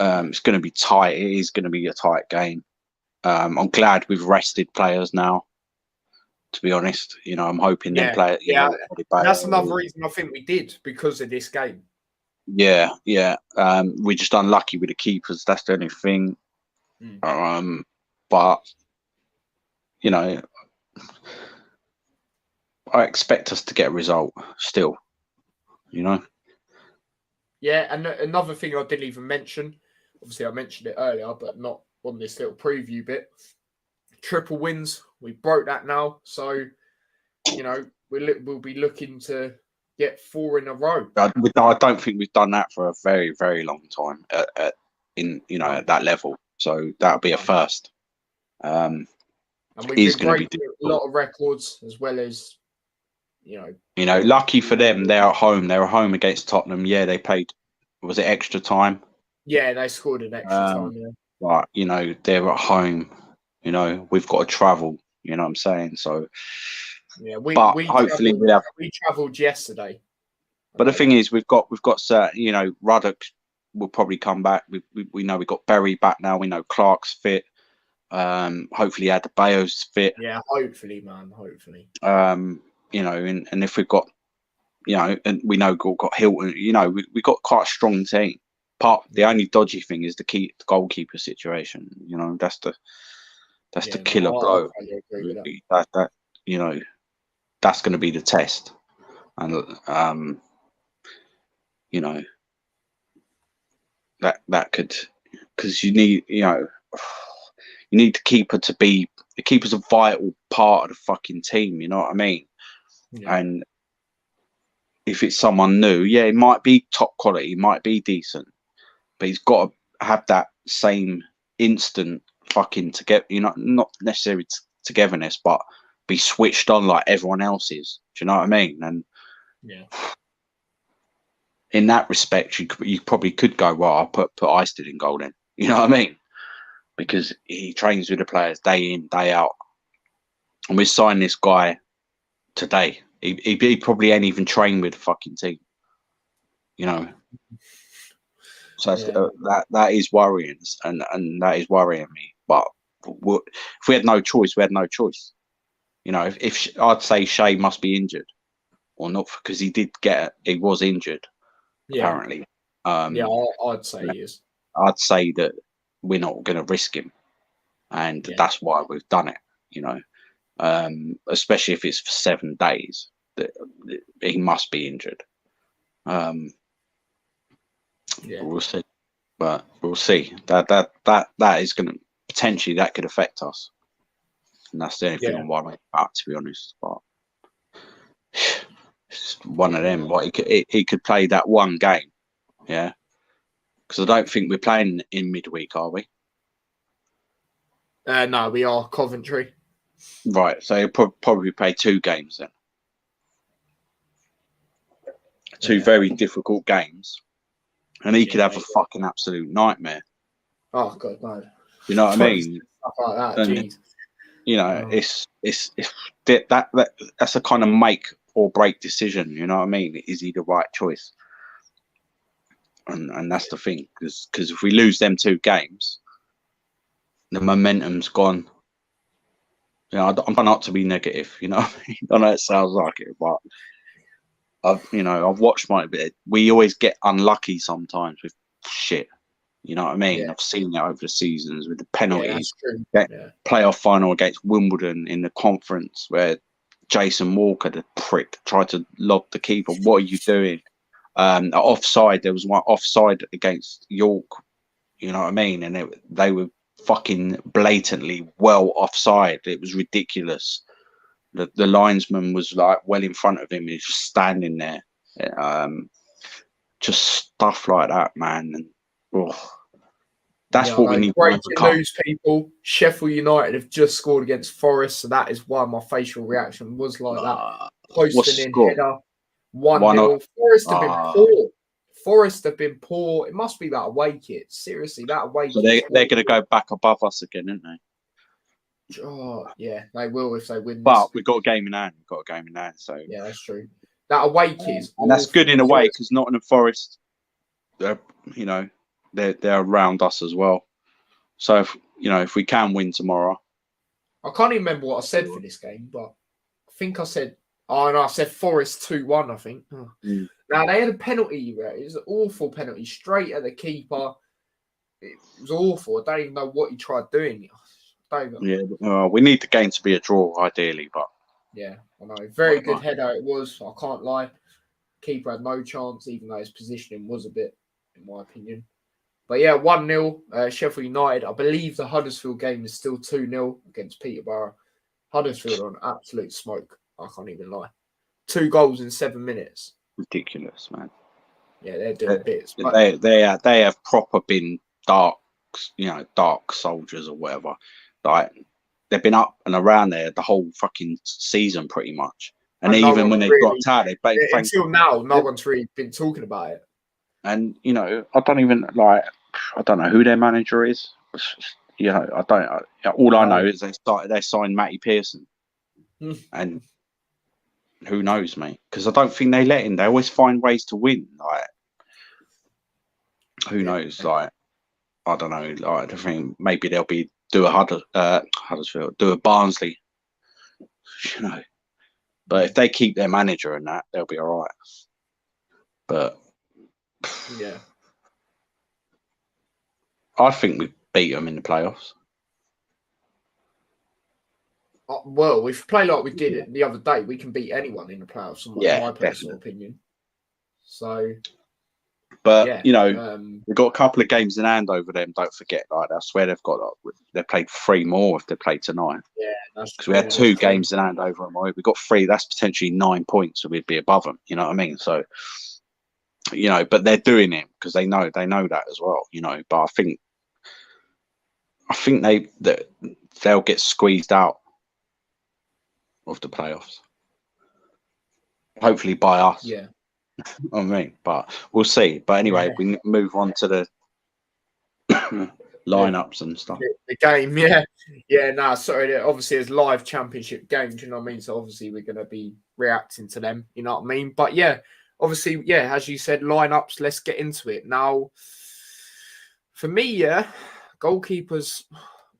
It's going to be tight. It is going to be a tight game. I'm glad we've rested players now. To be honest, I'm hoping them players. That's another reason I think we did, because of this game. Yeah. We're just unlucky with the keepers. That's the only thing. But I expect us to get a result still. Yeah, and another thing I didn't even mention. Obviously, I mentioned it earlier, but not on this little preview bit. Triple wins. We broke that now, so we'll be looking to get 4 in a row. I don't think we've done that for a very, very long time at that level. So that'll be a first. And we've been breaking a lot of records, as well as lucky for them, they're at home. They were home against Tottenham. Yeah, they played. Was it extra time? Yeah, they scored an extra time. Yeah. But they're at home. We've got to travel. You know what I'm saying? So Yeah, but hopefully we'll have. We travelled yesterday. But the thing is, we've got certain, Ruddock will probably come back. We know we've got Berry back now. We know Clark's fit. Hopefully Adebayo's fit. Yeah, hopefully, man. Hopefully. And if we've got, and we know we've got Hilton. We've got quite a strong team. The only dodgy thing is the goalkeeper situation. That's the killer blow. That's going to be the test, and that could, because you need the keeper to be. The keeper's a vital part of the fucking team. You know what I mean? Yeah. And if it's someone new, yeah, it might be top quality, might be decent, but he's got to have that same instant fucking not necessarily togetherness, but be switched on like everyone else is. Do you know what I mean? And yeah, in that respect, you probably could go, well, I'll put Eisted in goal then. You know what I mean? Because he trains with the players day in, day out. And we signed this guy today. He probably ain't even trained with the fucking team. So that is worrying, and that is worrying me. But if we had no choice, we had no choice. If I'd say Shea must be injured or not, because he was injured apparently. I'd say he is. I'd say that we're not going to risk him, and that's why we've done it. Especially if it's for 7 days, that he must be injured. We'll see, but we'll see. That is going to potentially, that could affect us, and that's the only thing I'm worried about, to be honest. But it's one of them. What he could play that one game, yeah. Because I don't think we're playing in midweek, are we? No, we are Coventry. Right, so he'll probably play 2 games then. 2 very difficult games. And he could have a fucking absolute nightmare. Oh, God, no. You know what I mean? Stuff like that, and, that's a kind of make or break decision. You know what I mean? Is he the right choice? And that's the thing. Because if we lose them 2 games, the momentum's gone. I'm not to be negative, you know what I mean? I know it sounds like it, but I've watched we always get unlucky sometimes with shit. You know what I mean? Yeah. I've seen it over the seasons with the penalties. Yeah, Playoff final against Wimbledon in the conference where Jason Walker, the prick, tried to lob the keeper. What are you doing? Offside. There was one offside against York. You know what I mean? And they were fucking blatantly well offside. It was ridiculous. The linesman was like well in front of him. He was just standing there. Just stuff like that, man. And that's what we need to overcome. News, people. Sheffield United have just scored against Forest, so that is why my facial reaction was like that. Posting in header, 1-0. Forest have been poor. Forest have been poor. It must be that away kit. Seriously, that away kit. So they're going to go back above us again, aren't they? Oh, yeah, they will if they win. But we've got a game in hand. So yeah, that's true. That away kit is and that's good in a way, because Nottingham Forest, they're around us as well. So if we can win tomorrow, I can't even remember what I said for this game, but I think I said, I said Forest 2-1. I think. Now they had a penalty. It was an awful penalty, straight at the keeper. It was awful. I don't even know what he tried doing. We need the game to be a draw, ideally, but yeah, I know. Very good header it was. I can't lie. Keeper had no chance, even though his positioning was a bit, in my opinion. But yeah, 1-0 Sheffield United. I believe the Huddersfield game is still 2-0 against Peterborough. Huddersfield are on absolute smoke. I can't even lie. 2 goals in 7 minutes. Ridiculous, man. Yeah, they're doing bits. But they have proper been dark soldiers or whatever. Like they've been up and around there the whole fucking season, pretty much. And even when they dropped out, until now, no one's really been talking about it. And I don't know who their manager is. I don't. All I know is they signed Matty Pearson, and who knows, mate? Because I don't think they let him. They always find ways to win. Like, who knows? Like, I don't know. Like, I think maybe they'll do a Huddersfield, do a Barnsley. You know, but if they keep their manager and that, they'll be all right. But yeah, I think we beat them in the playoffs. well, if we play like we did it the other day, we can beat anyone in the playoffs. In my personal opinion. So, but yeah, you know, we've got a couple of games in hand over them. Don't forget, like I swear they've got. They played 3 more if they played tonight. Yeah, because we had 2 games in hand over them. We got 3. That's potentially 9 points, so we'd be above them. You know what I mean? So, you know, but they're doing it because they know that as well. You know, but I think they'll get squeezed out of the playoffs. Hopefully by us. Yeah. I mean, but we'll see. But anyway, we move on to the lineups and stuff. The game, yeah. No, sorry. Obviously, it's live championship games. You know what I mean? So obviously, we're going to be reacting to them. You know what I mean? But yeah, obviously, yeah. As you said, lineups. Let's get into it now. For me, goalkeepers.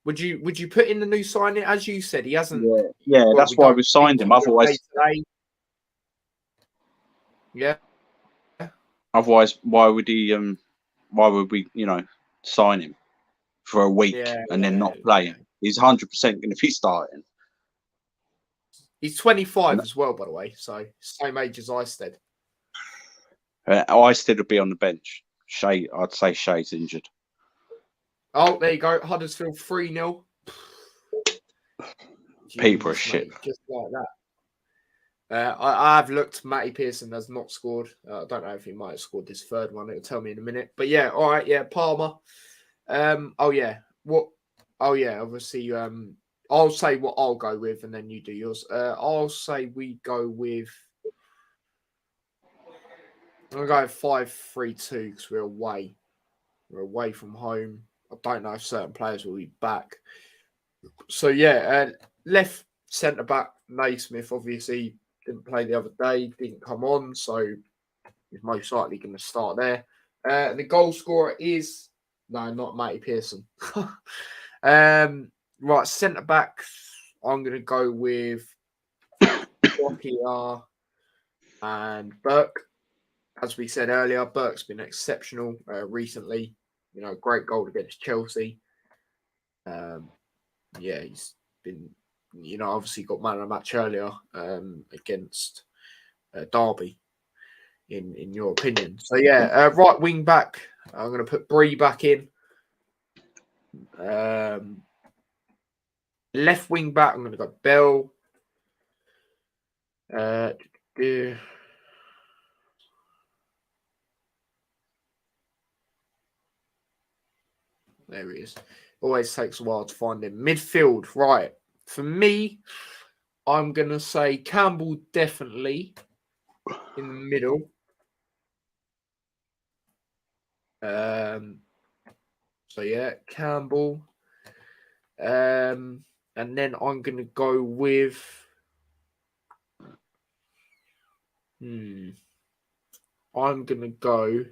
Would you put in the new signing? As you said, he hasn't. Yeah, well, that's why we signed him. Otherwise, yeah. Otherwise, why would he? Why would we? You know, sign him for a week and then not play him? He's 100% going to be starting. He's 25 as well, by the way. So same age as Isted. Isted will be on the bench. I'd say Shay's injured. Oh, there you go. Huddersfield 3-0. People are shit. Just like that. I have looked. Matty Pearson has not scored. I don't know if he might have scored this third one. It'll tell me in a minute. But yeah, all right. Yeah, Palmer. Obviously, I'll say what I'll go with, and then you do yours. I'll say we go with. I'm going 5-3-2 because we're away. We're away from home. I don't know if certain players will be back. So yeah, left centre back Naismith obviously didn't play the other day, didn't come on, so he's most likely going to start there. The goal scorer is not Matty Pearson. Right, centre back. I'm going to go with Lockyer and Burke. As we said earlier, Burke's been exceptional recently. You know, great goal against Chelsea. He's been, you know, obviously got man of the match earlier against Derby, in your opinion. So, yeah, right wing back, I'm going to put Bree back in. Left wing back, I'm going to go Bell. There he is. Always takes a while to find him. Midfield, right. For me, I'm going to say Campbell definitely in the middle. So, yeah, Campbell. And then I'm going to go with... I'm going to go...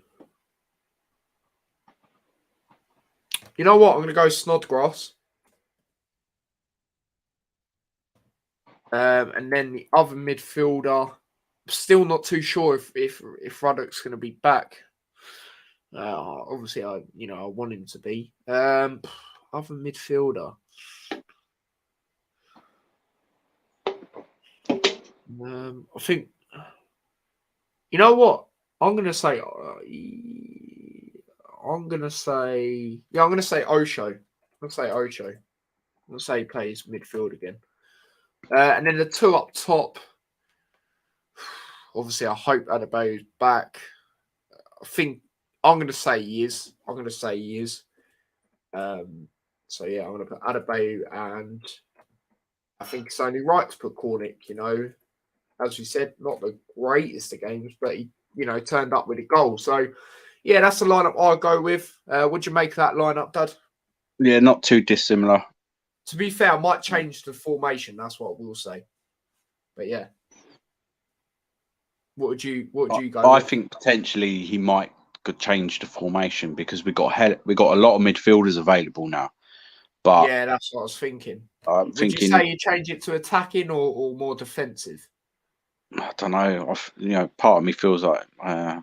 You know what? I'm going to go Snodgrass. And then the other midfielder, still not too sure if Ruddock's going to be back. Obviously, I want him to be. Other midfielder. I think. You know what? I'm going to say. I'm going to say Osho. I'm going to say Osho. I'm going to say he plays midfield again. And then the 2 up top. Obviously, I hope Adebayo's back. I think I'm going to say he is. So, yeah, I'm going to put Adebayo, and I think it's only right to put Cornick, you know. As we said, not the greatest of games, but he, turned up with a goal. So, yeah, that's the lineup I'll go with. What'd you make of that lineup, Dad? Yeah, not too dissimilar. To be fair, I might change the formation. That's what we'll say. But, yeah. What would you go I with? think potentially he might could change the formation because we got a lot of midfielders available now. But Yeah, that's what I was thinking. I'm Would you thinking, say you change it to attacking or more defensive? I don't know. Part of me feels like, Like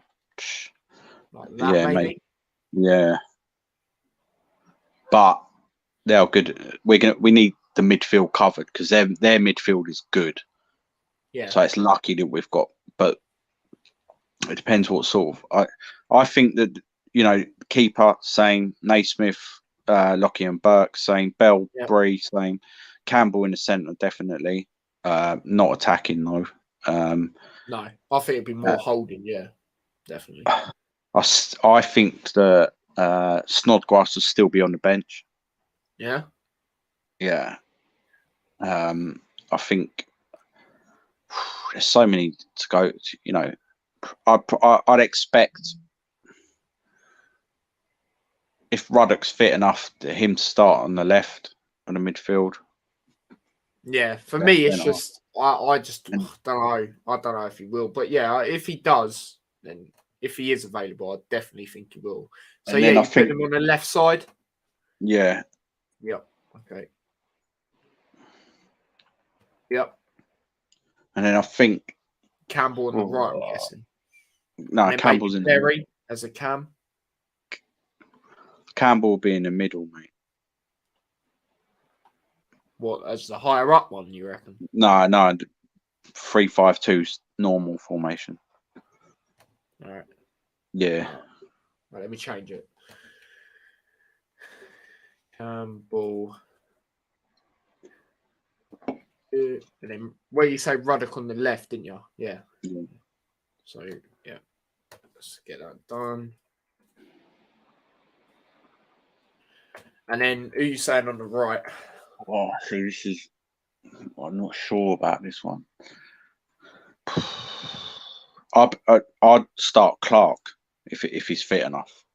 that, yeah, maybe? mate, yeah. But they're good. We need the midfield covered because their midfield is good. Yeah. So it's lucky that we've got, but it depends what sort of. I think that keeper same, Naismith, Lockie and Burke same, Bell, Yeah. Bree same, Campbell in the centre definitely. Not attacking though. No, I think it'd be more holding. Yeah, definitely. I think that Snodgrass will still be on the bench. Yeah. Yeah. I think there's so many to go. I'd expect if Ruddock's fit enough, him to start on the left on the midfield. Yeah, for me, it's just I just don't know. I don't know if he will, but yeah, if he does, then if he is available, I definitely think he will. So yeah, you put him on the left side. Yeah. Yep. Okay. Yep. And then I think Campbell on the right. I'm guessing. No, Campbell's in Berry as a cam. Campbell will be in the middle, mate. What, as the higher up one, you reckon? No, 3-5-2's normal formation. All right. Yeah. Right, let me change it. Campbell. And then where you say Ruddock on the left, didn't you? Yeah. So yeah, let's get that done. And then who you saying on the right? Oh, see, I'm not sure about this one. I'd start Clark if he's fit enough.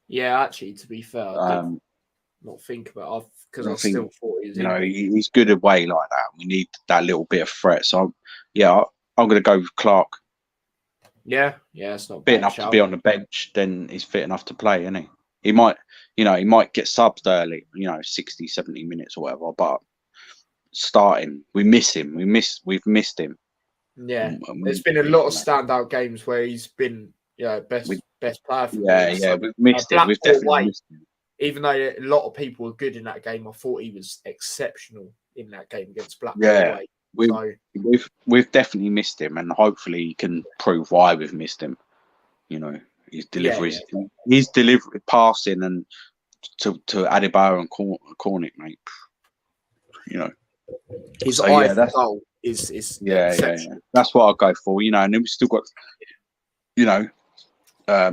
Yeah, actually, to be fair, I did not think about it because I still thought he was he's good away like that. We need that little bit of threat. So I'm going to go with Clark. Yeah, it's not fit enough to be on the bench. Then he's fit enough to play, isn't he? He might get subbed early, 60, 70 minutes or whatever. But starting, we miss him. We've missed him. Yeah, there's been a lot of standout games where he's been, best player for me. Yeah, we've missed him. We've definitely missed him. Even though a lot of people were good in that game, I thought he was exceptional in that game against Blackpool. Yeah, we've definitely missed him, and hopefully he can prove why we've missed him. His deliveries, his delivery, passing, and to Adebayo and Cornick, mate. His eye for goal is exceptional. That's what I'll go for. And then we've still got,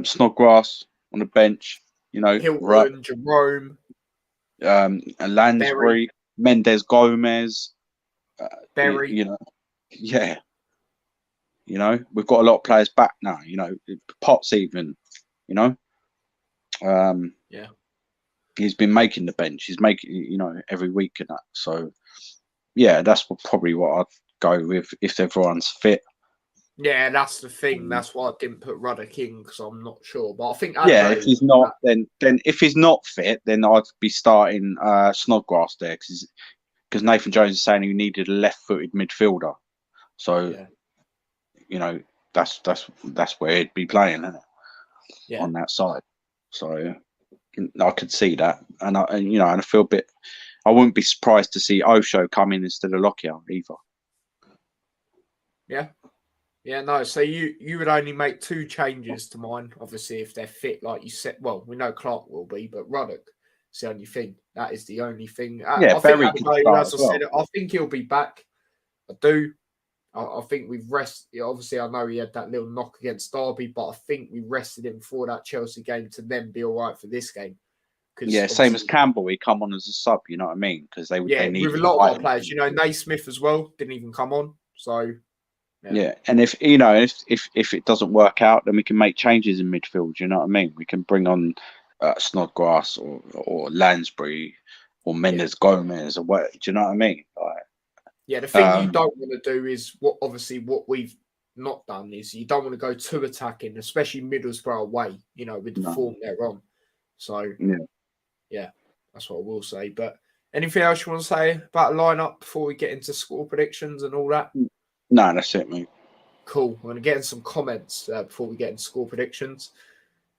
Snodgrass on the bench. Hilton, Jerome, and Lansbury, Mendes, Gomez, Berry. We've got a lot of players back now. Potts even. He's been making the bench. He's making every week and that. So yeah, that's probably what I'd go with if everyone's fit. Yeah, that's the thing. That's why I didn't put Ruddock in because I'm not sure. But I think if he's not, then if he's not fit, then I'd be starting Snodgrass there because Nathan Jones is saying he needed a left-footed midfielder. So that's where he'd be playing, isn't it? Yeah. On that side. So I could see that, and I feel a bit. I wouldn't be surprised to see Osho come in instead of Lockyer either. Yeah. Yeah, no. So you would only make 2 changes to mine, obviously, if they're fit, like you said. Well, we know Clark will be, but Ruddock is the only thing. That is the only thing. Yeah, I think I think he'll be back. I do. I think we've rested. Obviously, I know he had that little knock against Derby, but I think we rested him for that Chelsea game to then be all right for this game. Yeah, same as Campbell. He come on as a sub. You know what I mean? Because they need with a lot of our players. Naismith as well didn't even come on. So. Yeah, and if it doesn't work out, then we can make changes in midfield. You know what I mean? We can bring on Snodgrass or Lansbury or Mendes Gomez or what? Do you know what I mean? The thing you don't want to do is what we've not done is you don't want to go too attacking, especially Middlesbrough away, with the form they're on. So, yeah, that's what I will say. But anything else you want to say about the lineup before we get into score predictions and all that? No, that's it, mate. Cool. I'm going to get in some comments before we get into score predictions.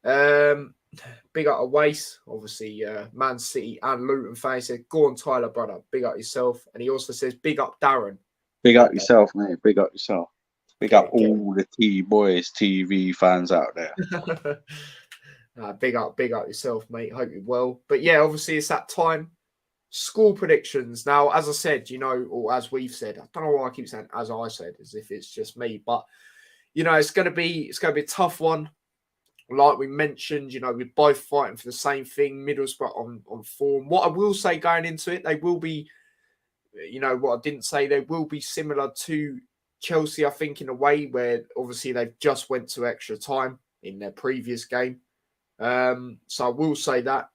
Big up Awace, obviously, Man City and Luton fan. He said, "Go on, Tyler, brother. Big up yourself." And he also says, "Big up Darren." Big up yourself, mate. Big up yourself. Big up all the T-Boys, TV fans out there. Big up yourself, mate. Hope you're well. But yeah, obviously it's that time. Score predictions. Now, as I said, or as we've said, I don't know why I keep saying as I said, as if it's just me, but it's gonna be a tough one. Like we mentioned, we're both fighting for the same thing. Middlesbrough on form. What I will say going into it, they will be, what I didn't say, they will be similar to Chelsea, I think, in a way where obviously they've just went to extra time in their previous game. So I will say that,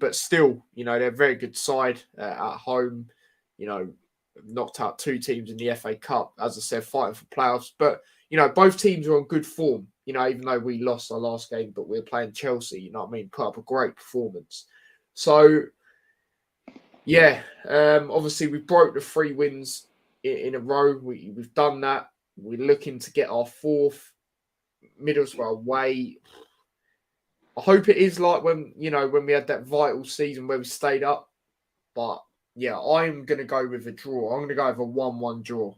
but still, they're a very good side at home, knocked out 2 teams in the FA Cup, as I said, fighting for playoffs. But, both teams are on good form, even though we lost our last game, but we're playing Chelsea, put up a great performance. So, yeah, obviously we broke the 3 wins in a row. We've done that. We're looking to get our 4th. Middlesbrough away. I hope it is like when we had that vital season where we stayed up. But yeah, I'm going to go with a draw. I'm going to go with a 1-1 draw.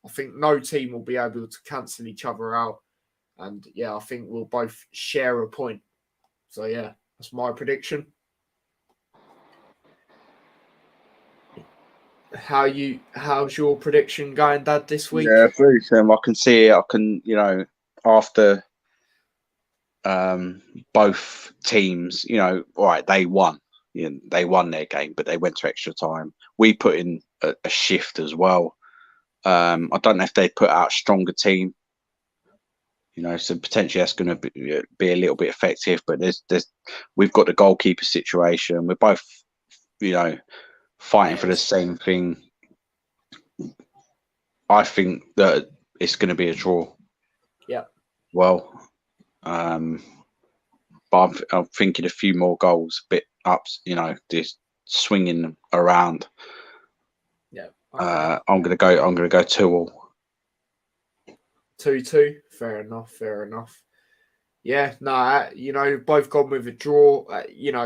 I think no team will be able to cancel each other out. And yeah, I think we'll both share a point. So yeah, that's my prediction. How's your prediction going, Dad, this week? Yeah, very similar. I can see it. I can, after both teams, right, they won. They won their game, but they went to extra time. We put in a shift as well. I don't know if they put out a stronger team, so potentially that's going to be a little bit effective. But we've got the goalkeeper situation. We're both, fighting for the same thing. I think that it's going to be a draw. Yeah. Well, but I'm thinking a few more goals, a bit ups, just swinging them around. Yeah. Okay. I'm gonna go 2-2. 2-2. Fair enough. Yeah, both gone with a draw.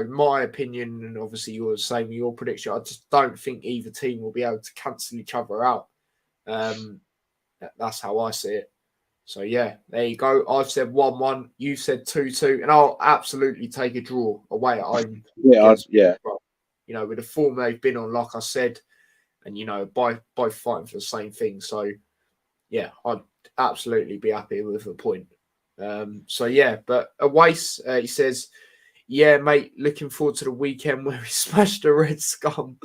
My opinion, and obviously you're the same with your prediction. I just don't think either team will be able to cancel each other out. That's how I see it. So yeah, there you go. I've said 1-1. You've said 2-2, and I'll absolutely take a draw away at home. Yeah. With the form they've been on, like I said, and both fighting for the same thing. So yeah, I'd absolutely be happy with a point. So yeah, but Awace, he says, "Yeah, mate, looking forward to the weekend where we smash the Red Scum.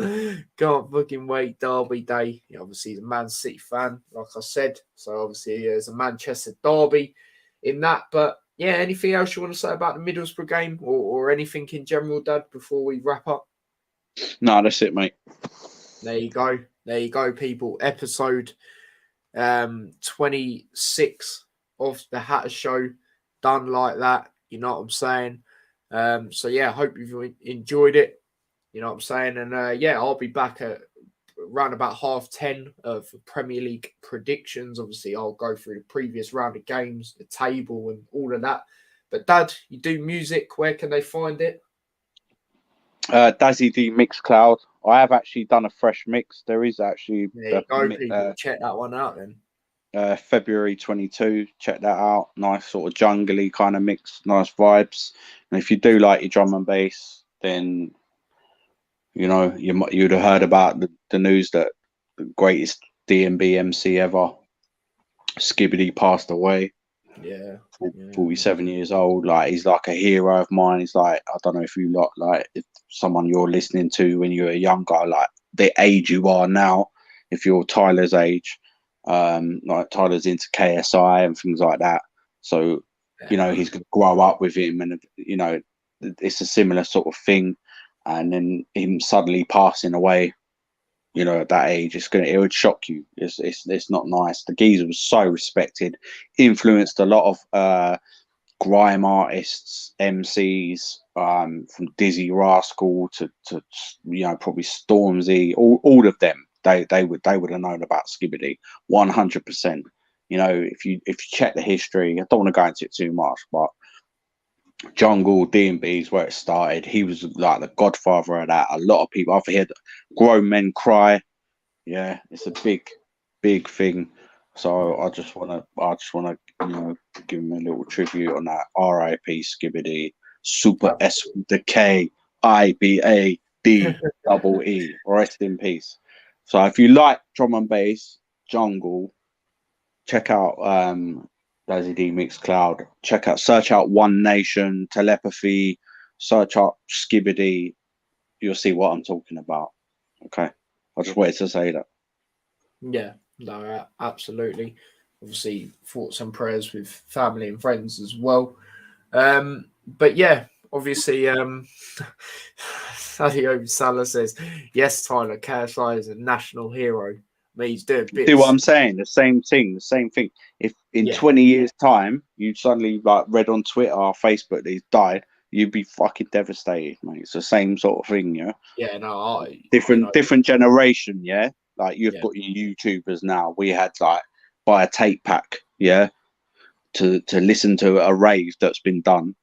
Can't fucking wait. Derby day." Obviously, he's a Man City fan, like I said. So obviously, there's a Manchester derby in that. But yeah, anything else you want to say about the Middlesbrough game or anything in general, Dad, before we wrap up? No, that's it, mate. There you go, people. Episode 26 of the Hatter Show, done like that. You know what I'm saying? So yeah, I hope you've enjoyed it. You know what I'm saying? And yeah, I'll be back at around about 10:30 for Premier League predictions. Obviously, I'll go through the previous round of games, the table, and all of that. But Dad, you do music. Where can they find it? Dazzy D Mixcloud. I have actually done a fresh mix. There is actually people. Check that one out then. February 22. Check that out. Nice sort of jungly kind of mix. Nice vibes. And if you do like your drum and bass, then you'd have heard about the news that the greatest D&B MC ever, Skibbity, passed away. Yeah. 47 years old. Like, he's like a hero of mine. He's like, I don't know if you if someone you're listening to when you were younger, like the age you are now, if you're Tyler's age, like Tyler's into KSI and things like that. So, he's going to grow up with him, and it's a similar sort of thing. And then him suddenly passing away, you know, at that age, it would shock you. It's not nice. The geezer was so respected, influenced a lot of grime artists, MCs, from Dizzy Rascal to you know, probably Stormzy, all of them. They would have known about Skibbity 100%. You know, if you check the history, I don't want to go into it too much, but Jungle D&B is where it started. He was like the godfather of that. A lot of people, I've heard grown men cry. Yeah, it's a big thing. So I just wanna you know, give him a little tribute on that. R.I.P. Skibbity, Super S with the K, IBAD double E. Rest in peace. So if you like drum and bass, jungle, check out Dazzy D Mixcloud. Search out One Nation, Telepathy, search out Skibbity. You'll see what I'm talking about. Okay. I just wanted to say that. Yeah, no, absolutely. Obviously, thoughts and prayers with family and friends as well. But yeah, obviously, Sadio Salah says, yes, Tyler, KSI is a national hero. I mean, he's doing bits. See what I'm saying? The same thing. If in 20 years' time you suddenly like read on Twitter or Facebook that he's died, you'd be fucking devastated, mate. It's the same sort of thing, yeah. Yeah, no, different generation, yeah. Like you've got your YouTubers now. We had like buy a tape pack, yeah, to listen to a rave that's been done.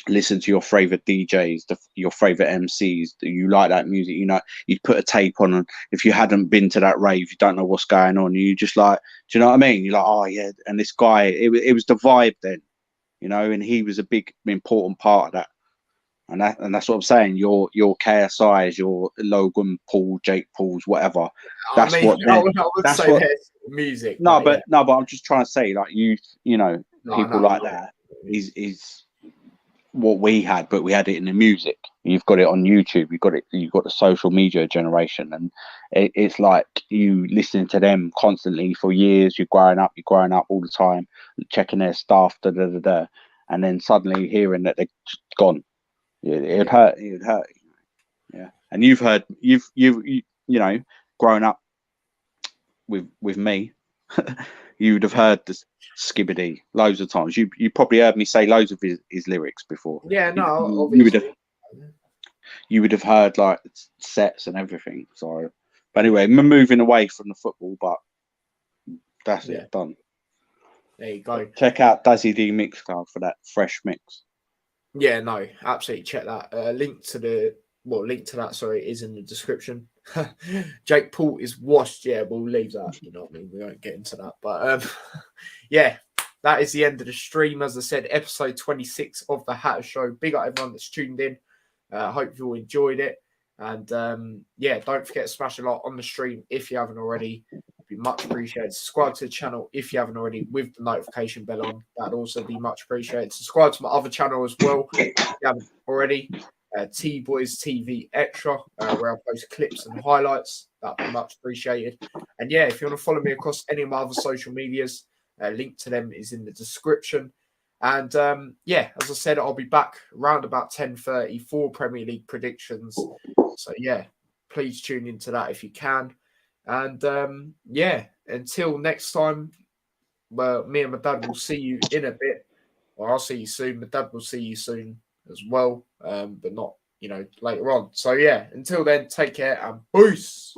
Listen to your favorite DJs, your favorite MCs. Do you like that music? You know, you'd put a tape on, and if you hadn't been to that rave, you don't know what's going on. You just like, do you know what I mean? You're like, oh yeah. And this guy, it was the vibe then, you know, and he was a big important part of that. And that's what I'm saying. Your KSIs, your Logan Paul, Jake Pauls, whatever. That's I would say music. No, but I'm just trying to say, like you know, people like that is what we had, but we had it in the music. You've got it on YouTube. You've got the social media generation, and it's like you listening to them constantly for years. You're growing up all the time, checking their stuff, and then suddenly hearing that they're gone. It would hurt. It would hurt. Yeah, and you've you know, grown up with me. You would have heard this Skibbity loads of times. You probably heard me say loads of his lyrics before. Yeah, no, you would have heard like sets and everything. So, but anyway, we're moving away from the football, but that's it, done. There you go. Check out Dazzy D Mixcloud for that fresh mix. Yeah, no, absolutely check that. Link to that, sorry, is in the description. Jake Paul is washed. Yeah, we'll leave that. You know what I mean? We won't get into that. But yeah, that is the end of the stream. As I said, episode 26 of the Hatter Show. Big up everyone that's tuned in. Hope you all enjoyed it. And yeah, don't forget to smash a like on the stream if you haven't already. It'd be much appreciated. Subscribe to the channel if you haven't already with the notification bell on. That'd also be much appreciated. Subscribe to my other channel as well if you haven't already. T-Boys TV Extra, where I post clips and highlights. That'd be much appreciated. And yeah, if you want to follow me across any of my other social medias, link to them is in the description. And yeah, as I said, I'll be back around about 10:30 for Premier League predictions. So yeah, please tune into that if you can. And yeah, until next time, well, me and my dad will see you in a bit, or I'll see you soon. My dad will see you soon as well, but not, you know, later on. So yeah, until then, take care and peace.